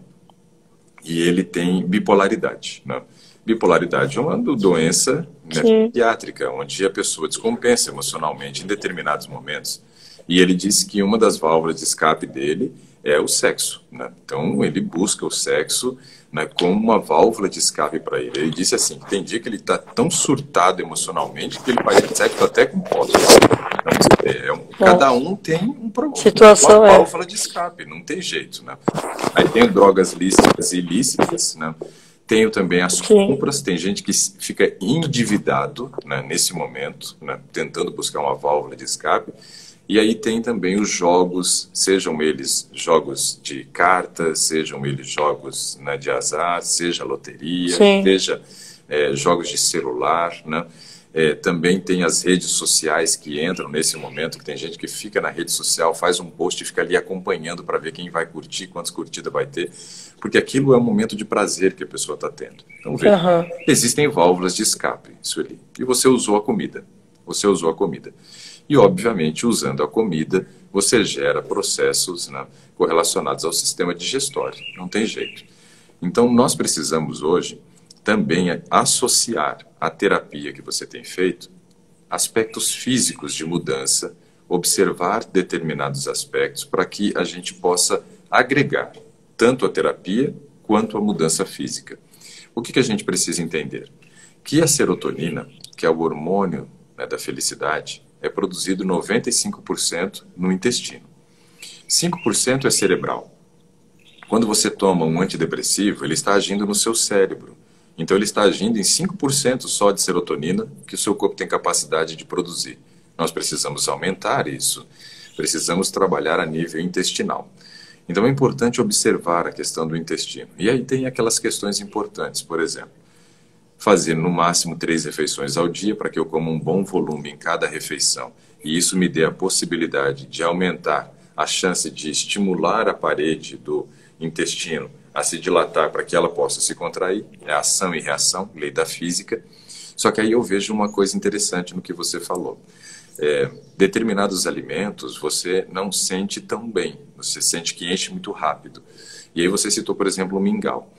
e ele tem bipolaridade, né? Bipolaridade é uma doença, né, psiquiátrica, onde a pessoa descompensa emocionalmente em determinados momentos. E ele disse que uma das válvulas de escape dele é o sexo, né? Então ele busca o sexo, né, como uma válvula de escape para ele. Ele disse assim, que tem dia que ele está tão surtado emocionalmente que ele faz sexo até com fotos. Então, cada um tem uma válvula de escape, não tem jeito, né? Aí tem drogas lícitas e ilícitas, né? Tenho também as compras, tem gente que fica endividado, né, nesse momento, né, tentando buscar uma válvula de escape. E aí tem também os jogos, sejam eles jogos de cartas, sejam eles jogos, né, de azar, seja loteria, seja jogos de celular, né? Também tem as redes sociais que entram nesse momento, que tem gente que fica na rede social, faz um post e fica ali acompanhando para ver quem vai curtir, quantas curtidas vai ter, porque aquilo é um momento de prazer que a pessoa está tendo. Então, veja, existem válvulas de escape, isso ali. E você usou a comida. Você usou a comida. E, obviamente, usando a comida, você gera processos, né, correlacionados ao sistema digestório. Não tem jeito. Então, nós precisamos hoje também associar à terapia que você tem feito aspectos físicos de mudança, observar determinados aspectos para que a gente possa agregar tanto a terapia quanto a mudança física. O que a gente precisa entender? Que a serotonina, que é o hormônio, né, da felicidade, é produzido 95% no intestino. 5% é cerebral. Quando você toma um antidepressivo, ele está agindo no seu cérebro. Então ele está agindo em 5% só de serotonina que o seu corpo tem capacidade de produzir. Nós precisamos aumentar isso. Precisamos trabalhar a nível intestinal. Então é importante observar a questão do intestino. E aí tem aquelas questões importantes, por exemplo, fazer no máximo 3 refeições ao dia para que eu coma um bom volume em cada refeição. E isso me dê a possibilidade de aumentar a chance de estimular a parede do intestino a se dilatar para que ela possa se contrair. É ação e reação, lei da física. Só que aí eu vejo uma coisa interessante no que você falou. Determinados alimentos você não sente tão bem, você sente que enche muito rápido. E aí você citou, por exemplo, o mingau.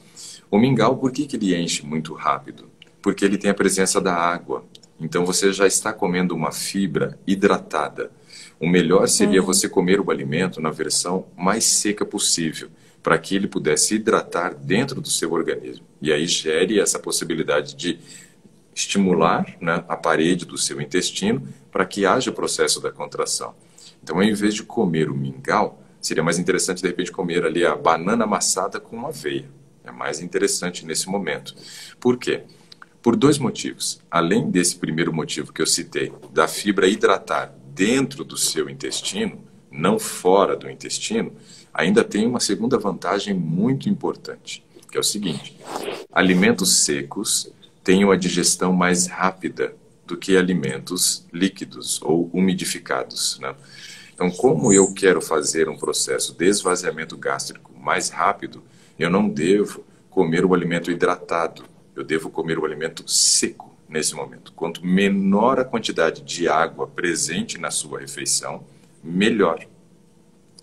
O mingau, por que ele enche muito rápido? Porque ele tem a presença da água. Então você já está comendo uma fibra hidratada. O melhor seria você comer o alimento na versão mais seca possível, para que ele pudesse hidratar dentro do seu organismo. E aí gere essa possibilidade de estimular, né, a parede do seu intestino para que haja o processo da contração. Então, ao invés de comer o mingau, seria mais interessante, de repente, comer ali a banana amassada com aveia. É mais interessante nesse momento. Por quê? Por 2 motivos. Além desse primeiro motivo que eu citei, da fibra hidratar dentro do seu intestino, não fora do intestino, ainda tem uma segunda vantagem muito importante, que é o seguinte: alimentos secos têm uma digestão mais rápida do que alimentos líquidos ou umidificados, né? Então, como eu quero fazer um processo de esvaziamento gástrico mais rápido, eu não devo comer o alimento hidratado, eu devo comer o alimento seco nesse momento. Quanto menor a quantidade de água presente na sua refeição, melhor,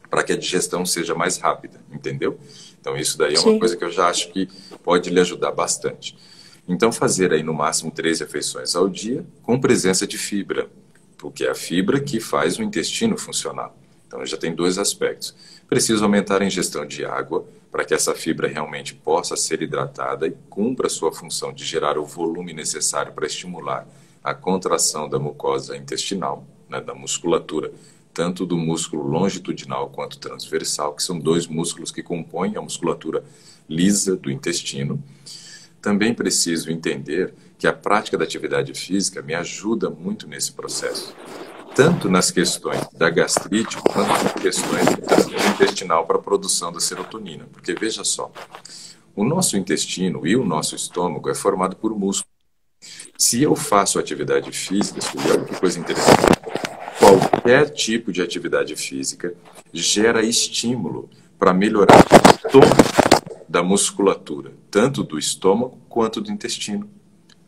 para que a digestão seja mais rápida, entendeu? Então isso daí é uma coisa que eu já acho que pode lhe ajudar bastante. Então fazer aí no máximo 3 refeições ao dia com presença de fibra, porque é a fibra que faz o intestino funcionar. Então já tem 2 aspectos. Preciso aumentar a ingestão de água para que essa fibra realmente possa ser hidratada e cumpra a sua função de gerar o volume necessário para estimular a contração da mucosa intestinal, né, da musculatura, tanto do músculo longitudinal quanto transversal, que são 2 músculos que compõem a musculatura lisa do intestino. Também preciso entender que a prática da atividade física me ajuda muito nesse processo, tanto nas questões da gastrite quanto nas questões do trânsito intestinal para a produção da serotonina. Porque veja só, o nosso intestino e o nosso estômago é formado por músculo. Se eu faço atividade física, olha que coisa interessante, qualquer tipo de atividade física gera estímulo para melhorar o tom da musculatura, tanto do estômago quanto do intestino.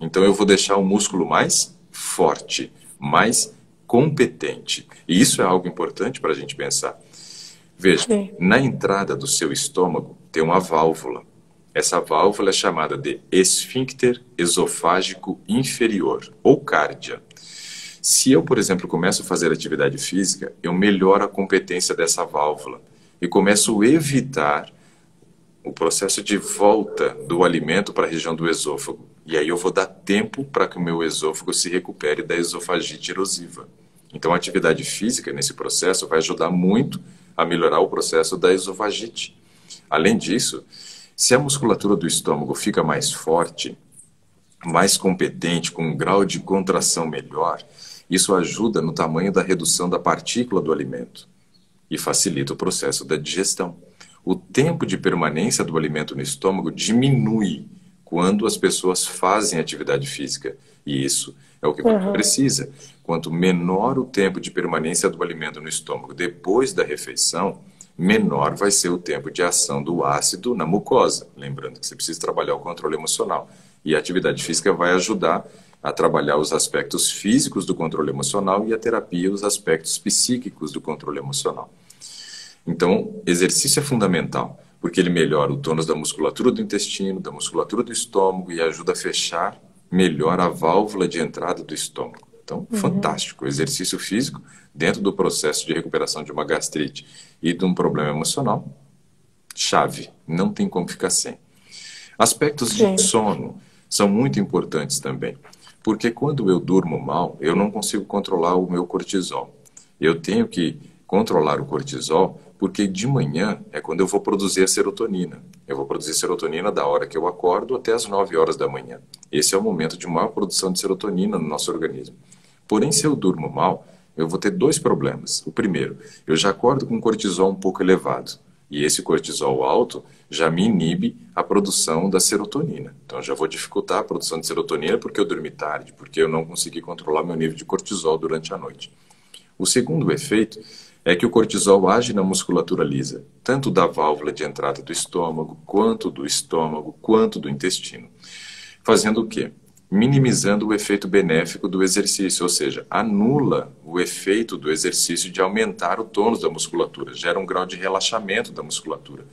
Então eu vou deixar o músculo mais forte, mais competente. E isso é algo importante para a gente pensar. Veja, sim. na entrada do seu estômago tem uma válvula. Essa válvula é chamada de esfíncter esofágico inferior, ou cárdia. Se eu, por exemplo, começo a fazer atividade física, eu melhoro a competência dessa válvula e começo a evitar o processo de volta do alimento para a região do esôfago. E aí eu vou dar tempo para que o meu esôfago se recupere da esofagite erosiva. Então a atividade física nesse processo vai ajudar muito a melhorar o processo da esofagite. Além disso, se a musculatura do estômago fica mais forte, mais competente, com um grau de contração melhor, isso ajuda no tamanho da redução da partícula do alimento e facilita o processo da digestão. O tempo de permanência do alimento no estômago diminui quando as pessoas fazem atividade física. E isso é o que você precisa. Quanto menor o tempo de permanência do alimento no estômago depois da refeição, menor vai ser o tempo de ação do ácido na mucosa. Lembrando que você precisa trabalhar o controle emocional. E a atividade física vai ajudar a trabalhar os aspectos físicos do controle emocional e a terapia os aspectos psíquicos do controle emocional. Então, exercício é fundamental, porque ele melhora o tônus da musculatura do intestino, da musculatura do estômago e ajuda a fechar melhor a válvula de entrada do estômago. Então, fantástico. O exercício físico, dentro do processo de recuperação de uma gastrite e de um problema emocional, chave. Não tem como ficar sem. Aspectos de sono são muito importantes também, porque quando eu durmo mal, eu não consigo controlar o meu cortisol. Eu tenho que controlar o cortisol, porque de manhã é quando eu vou produzir a serotonina. Eu vou produzir serotonina da hora que eu acordo até as 9 horas da manhã. Esse é o momento de maior produção de serotonina no nosso organismo. Porém, se eu durmo mal, eu vou ter 2 problemas. O primeiro, eu já acordo com cortisol um pouco elevado. E esse cortisol alto já me inibe a produção da serotonina. Então, já vou dificultar a produção de serotonina porque eu dormi tarde, porque eu não consegui controlar meu nível de cortisol durante a noite. O segundo efeito é que o cortisol age na musculatura lisa, tanto da válvula de entrada do estômago, quanto do intestino. Fazendo o quê? Minimizando o efeito benéfico do exercício, ou seja, anula o efeito do exercício de aumentar o tônus da musculatura, gera um grau de relaxamento da musculatura.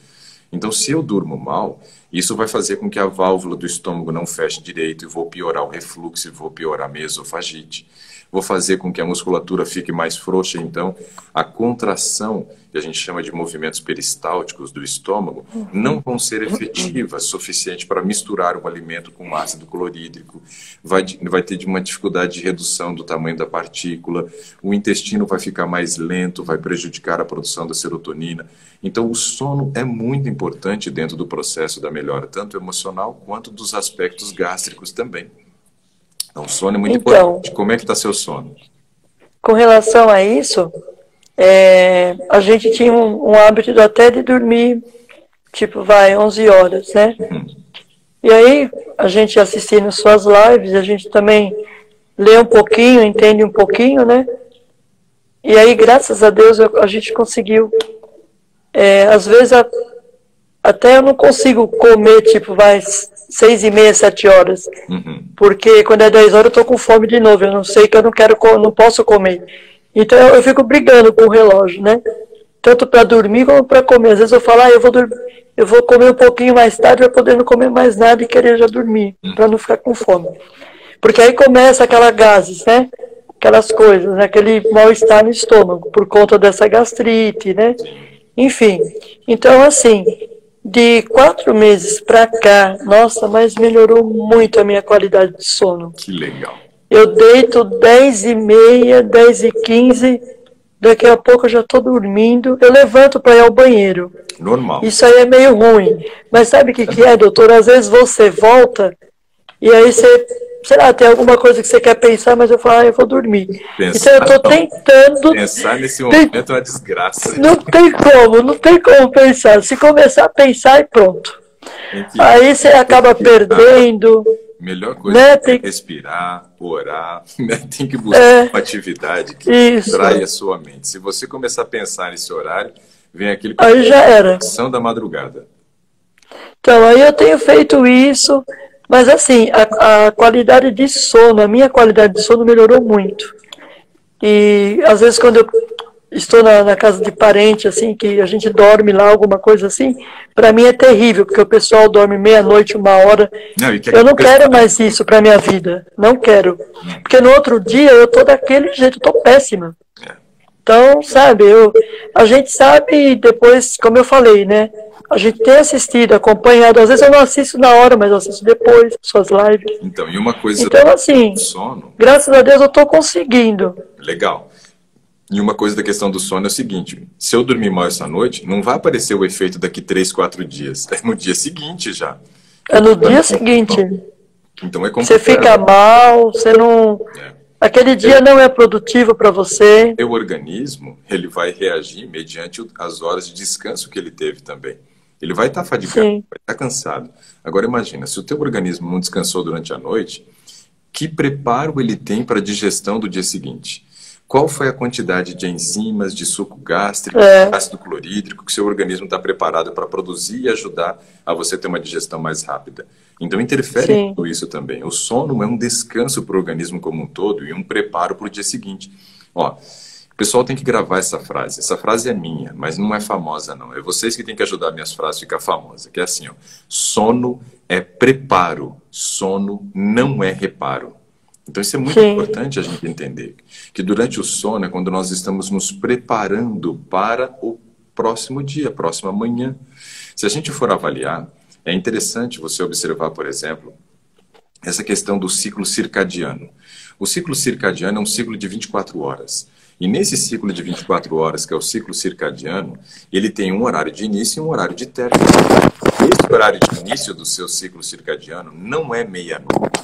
Então, se eu durmo mal, isso vai fazer com que a válvula do estômago não feche direito e vou piorar o refluxo e vou piorar a minha esofagite. Vou fazer com que a musculatura fique mais frouxa, então a contração, que a gente chama de movimentos peristálticos do estômago, não vão ser efetivas o suficiente para misturar o alimento com ácido clorídrico, vai ter uma dificuldade de redução do tamanho da partícula, o intestino vai ficar mais lento, vai prejudicar a produção da serotonina. Então o sono é muito importante dentro do processo da melhora, tanto emocional quanto dos aspectos gástricos também. Então, o sono é muito importante. Como é que está seu sono? Com relação a isso, a gente tinha um hábito até de dormir, 11 horas, né? E aí, a gente assistindo suas lives, a gente também lê um pouquinho, entende um pouquinho, né? E aí, graças a Deus, a gente conseguiu. Às vezes, até eu não consigo comer, 6h30, 7 horas. Porque quando é 10 horas eu tô com fome de novo. Eu não sei que eu não posso comer. Então eu fico brigando com o relógio, né? Tanto para dormir como para comer. Às vezes eu falo, eu vou comer um pouquinho mais tarde para poder não comer mais nada e querer já dormir, para não ficar com fome. Porque aí começa aquela gases, né? Aquelas coisas, né? Aquele mal-estar no estômago, por conta dessa gastrite, né? Enfim, então assim, de 4 meses para cá, nossa, mas melhorou muito a minha qualidade de sono. Que legal. Eu deito 10h30, 10h15, daqui a pouco eu já estou dormindo, eu levanto para ir ao banheiro. Normal. Isso aí é meio ruim. Mas sabe o que é, doutor? Às vezes você volta e aí você, sei lá, tem alguma coisa que você quer pensar, mas eu falo, eu vou dormir. Então eu estou tentando... Pensar nesse momento é uma desgraça. Não tem como pensar. Se começar a pensar, e pronto. Aí você acaba perdendo... Melhor coisa é respirar, orar, né? Tem que buscar uma atividade que distraia a sua mente. Se você começar a pensar nesse horário, vem aquele... Aí já era. Da madrugada. Então, aí eu tenho feito isso, mas assim, a qualidade de sono, a minha qualidade de sono melhorou muito. E às vezes quando eu estou na casa de parente, assim, que a gente dorme lá, alguma coisa assim, para mim é terrível, porque o pessoal dorme meia-noite, 1 hora. Não, e Eu não quero mais isso para minha vida, não quero. Porque no outro dia eu tô daquele jeito, eu tô péssima. Então, sabe, a gente sabe depois, como eu falei, né? A gente tem assistido, acompanhado. Às vezes eu não assisto na hora, mas eu assisto depois, suas lives. Então, e uma coisa Então, assim, do sono... graças a Deus eu estou conseguindo. Legal. E uma coisa da questão do sono é o seguinte, se eu dormir mal essa noite, não vai aparecer o efeito daqui 3, 4 dias. É no dia seguinte já. É no dia seguinte. Então é complicado. Você fica mal, você não... Aquele dia não é produtivo para você. O organismo, ele vai reagir mediante as horas de descanso que ele teve também. Ele vai estar fadigado, Sim. vai estar cansado. Agora imagina, se o teu organismo não descansou durante a noite, que preparo ele tem para a digestão do dia seguinte? Qual foi a quantidade de enzimas, de suco gástrico, ácido clorídrico que o seu organismo está preparado para produzir e ajudar a você ter uma digestão mais rápida? Então interfere em tudo isso também. O sono é um descanso para o organismo como um todo e um preparo para o dia seguinte. Ó, o pessoal tem que gravar essa frase. Essa frase é minha, mas não é famosa não. É vocês que têm que ajudar minhas frases a ficar famosas. Que é assim, ó. Sono é preparo. Sono não é reparo. Então isso é muito importante a gente entender. Que durante o sono é quando nós estamos nos preparando para o próximo dia, a próxima manhã. Se a gente for avaliar, é interessante você observar, por exemplo, essa questão do ciclo circadiano. O ciclo circadiano é um ciclo de 24 horas. E nesse ciclo de 24 horas, que é o ciclo circadiano, ele tem um horário de início e um horário de término. Esse horário de início do seu ciclo circadiano não é meia-noite.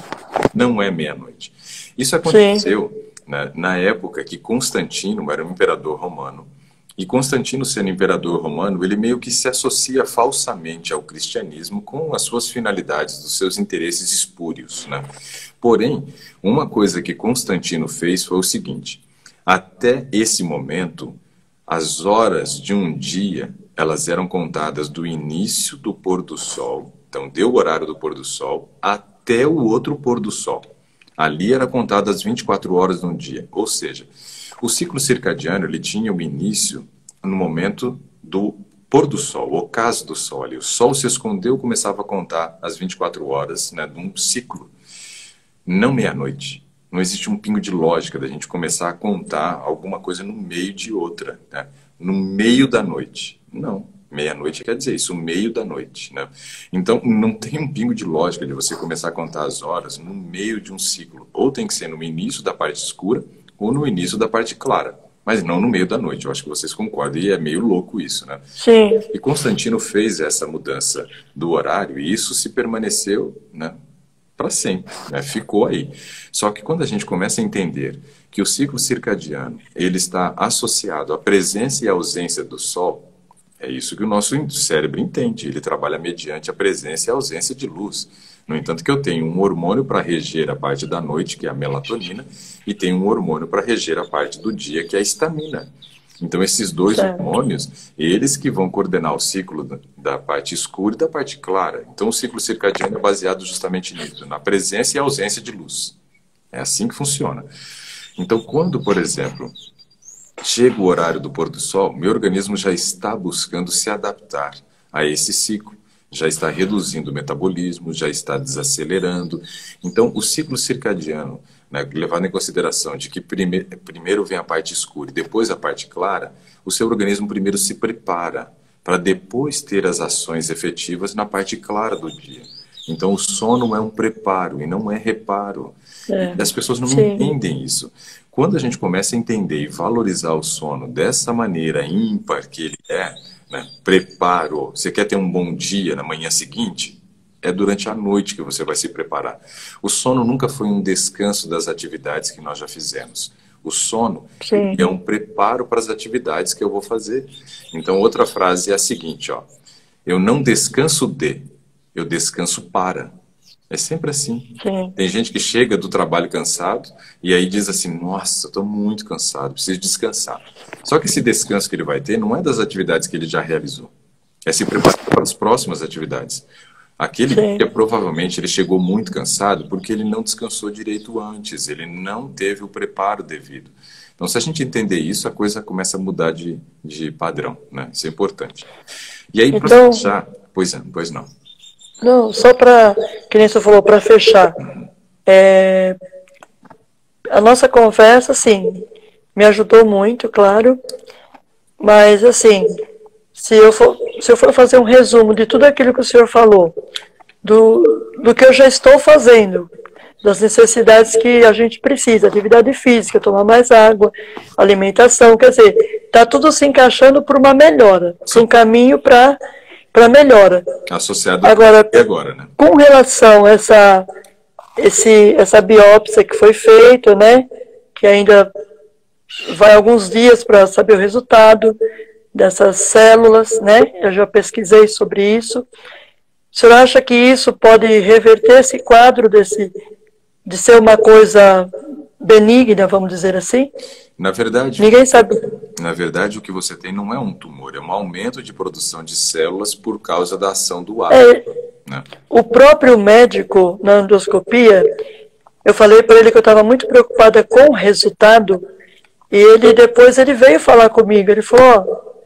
Não é meia-noite. Isso aconteceu na época que Constantino era um imperador romano. E Constantino, sendo imperador romano, ele meio que se associa falsamente ao cristianismo com as suas finalidades, dos seus interesses espúrios, né? Porém, uma coisa que Constantino fez foi o seguinte: até esse momento, as horas de um dia, elas eram contadas do início do pôr do sol, então deu o horário do pôr do sol, até o outro pôr do sol. Ali era contado as 24 horas de um dia, ou seja, o ciclo circadiano ele tinha o início no momento do pôr do sol, o ocaso do sol ali. O sol se escondeu, começava a contar as 24 horas, né, de um ciclo, não meia-noite. Não existe um pingo de lógica da gente começar a contar alguma coisa no meio de outra, né? No meio da noite. Não. Meia-noite quer dizer isso, o meio da noite, né? Então, não tem um pingo de lógica de você começar a contar as horas no meio de um ciclo. Ou tem que ser no início da parte escura, ou no início da parte clara. Mas não no meio da noite. Eu acho que vocês concordam, e é meio louco isso, né? Sim. E Constantino fez essa mudança do horário, e isso se permaneceu, né, para sempre, né? Ficou aí. Só que quando a gente começa a entender que o ciclo circadiano ele está associado à presença e ausência do sol, é isso que o nosso cérebro entende. Ele trabalha mediante a presença e a ausência de luz. No entanto, que eu tenho um hormônio para reger a parte da noite, que é a melatonina, e tenho um hormônio para reger a parte do dia, que é a histamina. Então, esses dois hormônios, eles que vão coordenar o ciclo da parte escura e da parte clara. Então, o ciclo circadiano é baseado justamente nisso, na presença e ausência de luz. É assim que funciona. Então, quando, por exemplo, chega o horário do pôr do sol, meu organismo já está buscando se adaptar a esse ciclo. Já está reduzindo o metabolismo, já está desacelerando. Então, o ciclo circadiano, né, levado em consideração de que primeiro vem a parte escura e depois a parte clara, o seu organismo primeiro se prepara para depois ter as ações efetivas na parte clara do dia. Então, o sono é um preparo e não é reparo. E as pessoas não entendem isso. Quando a gente começa a entender e valorizar o sono dessa maneira ímpar que ele é, né, preparo, você quer ter um bom dia na manhã seguinte? É durante a noite que você vai se preparar. O sono nunca foi um descanso das atividades que nós já fizemos. O sono é um preparo para as atividades que eu vou fazer. Então, outra frase é a seguinte, ó: eu não descanso eu descanso para. É sempre assim. Tem gente que chega do trabalho cansado e aí diz assim: nossa, estou muito cansado, preciso descansar. Só que esse descanso que ele vai ter não é das atividades que ele já realizou. É se preparar para as próximas atividades. Aquele sim. dia, provavelmente, ele chegou muito cansado porque ele não descansou direito antes, ele não teve o preparo devido. Então, se a gente entender isso, a coisa começa a mudar de padrão, né? Isso é importante. E aí, para Então, fechar, pois não. não, só para, que nem você falou, para fechar, a nossa conversa, assim, me ajudou muito, claro, mas, assim, se eu for fazer um resumo de tudo aquilo que o senhor falou, do que eu já estou fazendo, das necessidades que a gente precisa, atividade física, tomar mais água, alimentação, quer dizer, está tudo se encaixando para uma melhora, para um caminho para melhora. Associado agora, né? Com relação a essa biópsia que foi feita, né, que ainda vai alguns dias para saber o resultado dessas células, né, eu já pesquisei sobre isso. O senhor acha que isso pode reverter esse quadro de ser uma coisa benigna, vamos dizer assim? Na verdade, ninguém sabe. Na verdade, o que você tem não é um tumor, é um aumento de produção de células por causa da ação do ácido. Né? O próprio médico, na endoscopia, eu falei para ele que eu estava muito preocupada com o resultado, e depois ele veio falar comigo, ele falou,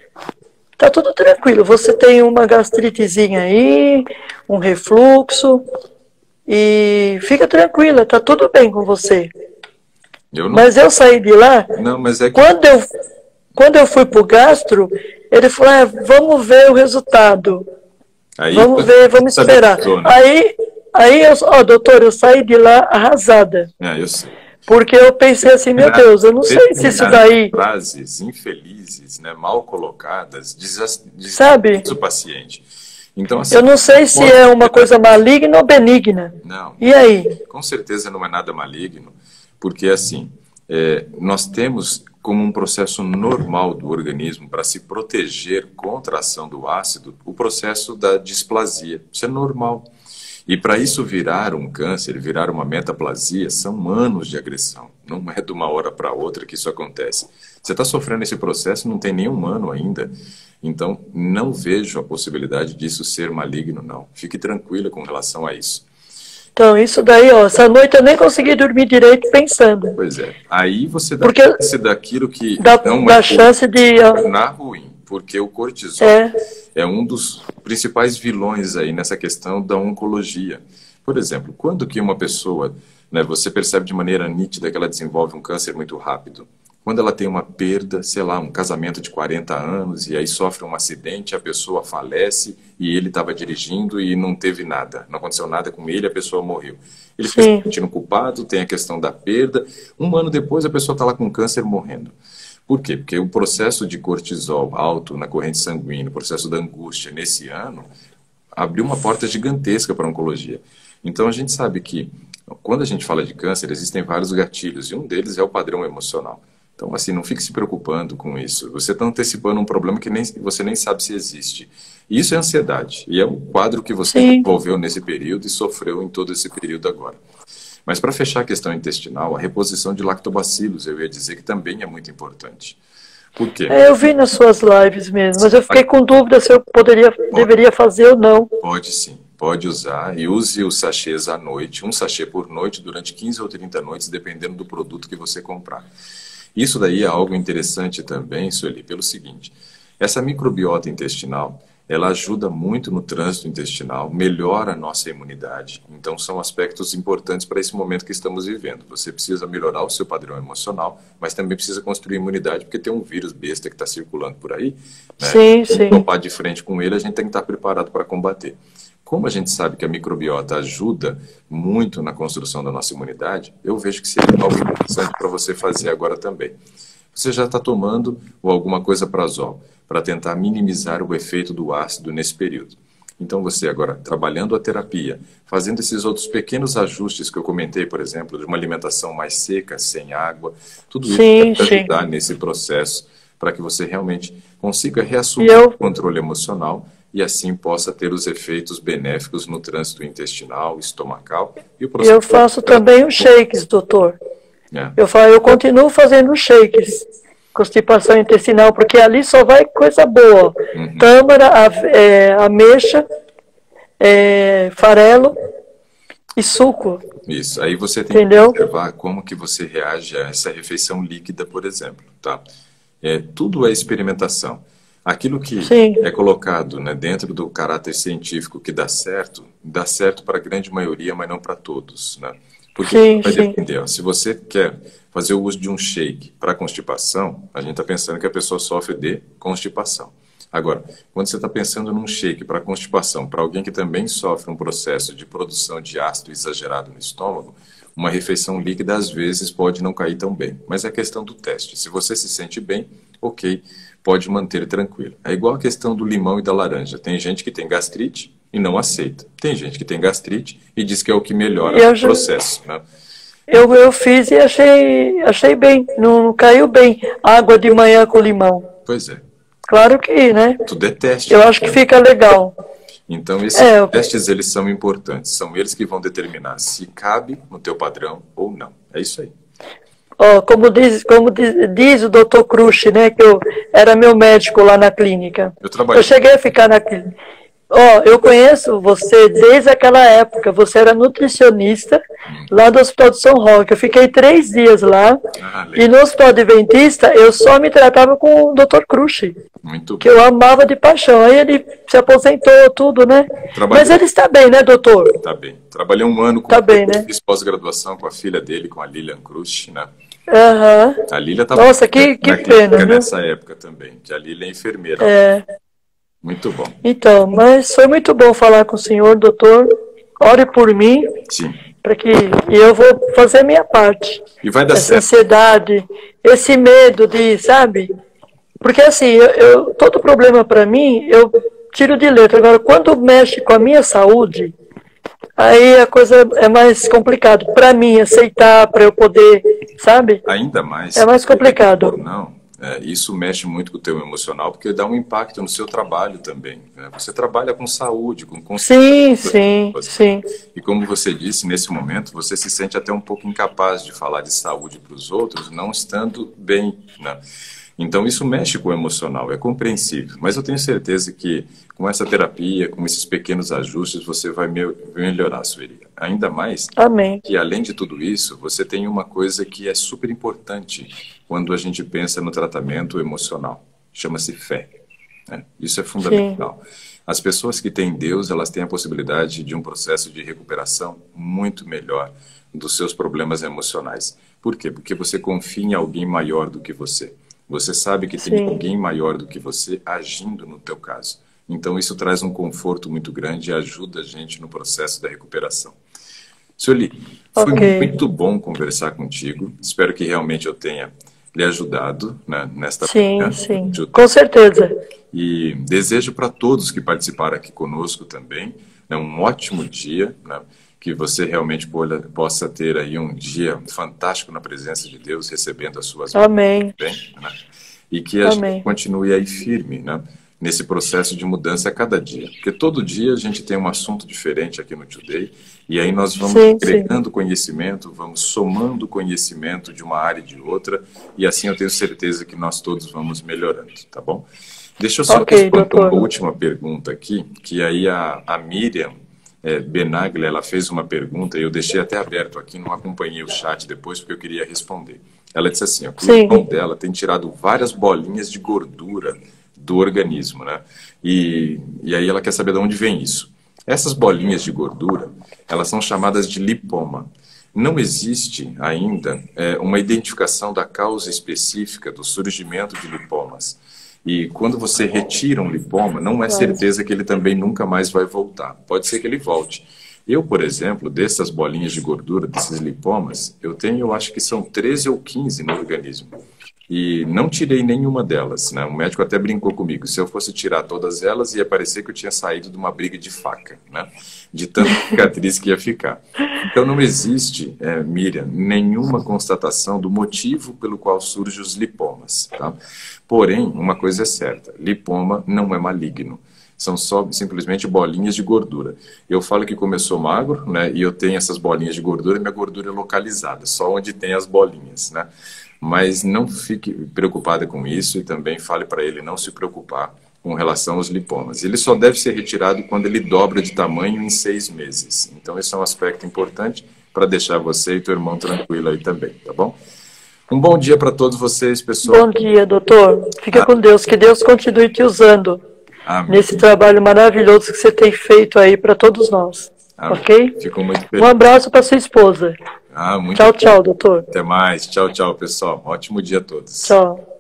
tá tudo tranquilo, você tem uma gastritezinha aí, um refluxo, e fica tranquila, tá tudo bem com você. Mas eu saí de lá, quando eu fui pro gastro, ele falou, vamos ver o resultado. Aí, vamos esperar. Aí doutor, eu saí de lá arrasada. Eu sei. Porque eu pensei assim, meu Deus, eu não sei se isso daí... Frases infelizes, né, mal colocadas, sabe? O paciente. Então, assim, eu não sei se é uma coisa maligna ou benigna. Não. E aí? Com certeza não é nada maligno, porque assim, nós temos como um processo normal do organismo para se proteger contra a ação do ácido, o processo da displasia. Isso é normal. E para isso virar um câncer, virar uma metaplasia, são anos de agressão. Não é de uma hora para outra que isso acontece. Você está sofrendo esse processo, não tem nenhum ano ainda. Então, não vejo a possibilidade disso ser maligno, não. Fique tranquila com relação a isso. Então, isso daí, essa noite eu nem consegui dormir direito pensando. Pois é. Aí você dá chance daquilo que não é chance de tornar ruim. Porque o cortisol é um dos principais vilões aí nessa questão da oncologia. Por exemplo, quando que uma pessoa, né, você percebe de maneira nítida que ela desenvolve um câncer muito rápido? Quando ela tem uma perda, sei lá, um casamento de 40 anos, e aí sofre um acidente, a pessoa falece, e ele estava dirigindo e não teve nada. Não aconteceu nada com ele, a pessoa morreu. Ele fica se sentindo culpado, tem a questão da perda. Um ano depois, a pessoa está lá com câncer morrendo. Por quê? Porque o processo de cortisol alto na corrente sanguínea, o processo da angústia nesse ano, abriu uma porta gigantesca para a oncologia. Então a gente sabe que, quando a gente fala de câncer, existem vários gatilhos, e um deles é o padrão emocional. Então, assim, não fique se preocupando com isso. Você está antecipando um problema que você nem sabe se existe. E isso é ansiedade, e é um quadro que você desenvolveu nesse período e sofreu em todo esse período agora. Mas para fechar a questão intestinal, a reposição de lactobacilos, eu ia dizer que também é muito importante. Por quê? Eu vi nas suas lives mesmo, mas eu fiquei com dúvida se eu deveria fazer ou não. Pode sim, pode usar, e use os sachês à noite, um sachê por noite durante 15 ou 30 noites, dependendo do produto que você comprar. Isso daí é algo interessante também, Sueli, pelo seguinte, essa microbiota intestinal, ela ajuda muito no trânsito intestinal, melhora a nossa imunidade. Então, são aspectos importantes para esse momento que estamos vivendo. Você precisa melhorar o seu padrão emocional, mas também precisa construir imunidade, porque tem um vírus besta que está circulando por aí. Né? Sim. Topar de frente com ele, a gente tem que estar preparado para combater. Como a gente sabe que a microbiota ajuda muito na construção da nossa imunidade, eu vejo que seria algo interessante para você fazer agora também. Você já está tomando ou alguma coisa prazol para tentar minimizar o efeito do ácido nesse período. Então você agora, trabalhando a terapia, fazendo esses outros pequenos ajustes que eu comentei, por exemplo, de uma alimentação mais seca, sem água, tudo isso vai te ajudar nesse processo para que você realmente consiga reassumir o controle emocional e assim possa ter os efeitos benéficos no trânsito intestinal, estomacal e o processo. Eu faço também os shakes, doutor. Eu continuo fazendo os shakes, constipação intestinal, porque ali só vai coisa boa. Tâmara, ameixa, farelo e suco. Isso. Aí você tem que Entendeu? observar como que você reage a essa refeição líquida, por exemplo, tá? Tudo é experimentação. Aquilo que Sim, é colocado, né, dentro do caráter científico que dá certo para a grande maioria, mas não para todos, né? Porque sim, vai sim. depender. Ó, se você quer fazer o uso de um shake para constipação, a gente está pensando que a pessoa sofre de constipação. Agora, quando você está pensando num shake para constipação, para alguém que também sofre um processo de produção de ácido exagerado no estômago, uma refeição líquida às vezes pode não cair tão bem. Mas é questão do teste. Se você se sente bem, ok, pode manter tranquilo. É igual a questão do limão e da laranja. Tem gente que tem gastrite e não aceita. Tem gente que tem gastrite e diz que é o que melhora Eu, o processo, né? eu fiz e achei bem, não caiu bem. Água de manhã com limão. Pois é. Claro que, né? Tudo é teste. Eu acho que fica legal. Então, esses É, testes, eles são importantes. São eles que vão determinar se cabe no teu padrão ou não. É isso aí. ó, diz o Dr. Crush, né, que eu era meu médico lá na clínica. Eu trabalhei. Eu cheguei a ficar na clínica. Ó, eu conheço você desde aquela época. Você era nutricionista lá do Hospital de São Roque. Eu fiquei 3 dias lá. E Legal. no Hospital Adventista, eu só me tratava com o Dr. Crush, Muito que bom. eu amava de paixão. Aí ele se aposentou, tudo, né? Mas Trabalhei. ele está bem, né, doutor? Tá bem. Trabalhei um ano com Tá ele, bem, né? fiz pós-graduação com a filha dele, com a Lilian Cruz, né? Aham. A Lilian estava Nossa, que na pena, clínica viu? nessa época também, que a Lilian é enfermeira. Muito bom. Então, mas foi muito bom falar com o senhor, doutor. Ore por mim, Sim. para que e eu vou fazer a minha parte. E vai dar Essa certo. ansiedade, esse medo de, sabe? Porque assim, todo problema para mim, eu tiro de letra. Agora, quando mexe com a minha saúde, aí a coisa é mais complicado. Para mim, aceitar, para eu poder, sabe? Ainda mais, É mais complicado. não, isso mexe muito com o teu emocional, porque dá um impacto no seu trabalho também, né? Você trabalha com saúde, com Sim, consciência. sim, sim. E como você disse, nesse momento, você se sente até um pouco incapaz de falar de saúde para os outros, não estando bem, né? Então isso mexe com o emocional, é compreensível. Mas eu tenho certeza que com essa terapia, com esses pequenos ajustes, você vai melhorar, Sueli. Ainda mais Amém. que, além de tudo isso, você tem uma coisa que é super importante quando a gente pensa no tratamento emocional. Chama-se fé, né? Isso é fundamental. As pessoas que têm Deus, elas têm a possibilidade de um processo de recuperação muito melhor dos seus problemas emocionais. Por quê? Porque você confia em alguém maior do que você. Você sabe que tem Sim. alguém maior do que você agindo no teu caso. Então isso traz um conforto muito grande e ajuda a gente no processo da recuperação. Sueli, foi Ok. muito bom conversar contigo. Espero que realmente eu tenha lhe ajudado, né, nesta Sim, manhã. sim. Com certeza. E desejo para todos que participaram aqui conosco também, né, um ótimo dia, né, que você realmente possa ter aí um dia fantástico na presença de Deus, recebendo as suas Amém. bênçãos, né, e que a Amém. gente continue aí firme, né, nesse processo de mudança a cada dia. Porque todo dia a gente tem um assunto diferente aqui no Today, e aí nós vamos Sim, sim. agregando conhecimento, vamos somando conhecimento de uma área e de outra, e assim eu tenho certeza que nós todos vamos melhorando, tá bom? Deixa eu só Ok, responder doutor. uma última pergunta aqui, que aí a Miriam Benaglia, ela fez uma pergunta, e eu deixei até aberto aqui, não acompanhei o chat depois, porque eu queria responder. Ela disse assim, ó, que o Sim. irmão dela tem tirado várias bolinhas de gordura do organismo, né? E aí ela quer saber de onde vem isso. Essas bolinhas de gordura, elas são chamadas de lipoma. Não existe ainda uma identificação da causa específica do surgimento de lipomas. E quando você retira um lipoma, não é certeza que ele também nunca mais vai voltar. Pode ser que ele volte. Eu, por exemplo, dessas bolinhas de gordura, desses lipomas, eu acho que são 13 ou 15 no organismo. E não tirei nenhuma delas, né? O médico até brincou comigo. Se eu fosse tirar todas elas, ia parecer que eu tinha saído de uma briga de faca, né? De tanta cicatriz que ia ficar. Então não existe, Miriam, nenhuma constatação do motivo pelo qual surgem os lipomas, tá? Porém, uma coisa é certa, lipoma não é maligno. São só simplesmente bolinhas de gordura. Eu falo que como eu sou magro, né, e eu tenho essas bolinhas de gordura, minha gordura é localizada, só onde tem as bolinhas, né? Mas não fique preocupada com isso e também fale para ele não se preocupar, com relação aos lipomas. Ele só deve ser retirado quando ele dobra de tamanho em 6 meses. Então, esse é um aspecto importante para deixar você e teu irmão tranquilo aí também, tá bom? Um bom dia para todos vocês, pessoal. Bom dia, doutor. Fica com Deus. Que Deus continue te usando. Amém. Nesse trabalho maravilhoso que você tem feito aí para todos nós. Amém. Ok? Fico muito feliz. Um abraço para sua esposa. Muito tchau, tchau, doutor. Até mais. Tchau, tchau, pessoal. Ótimo dia a todos. Tchau.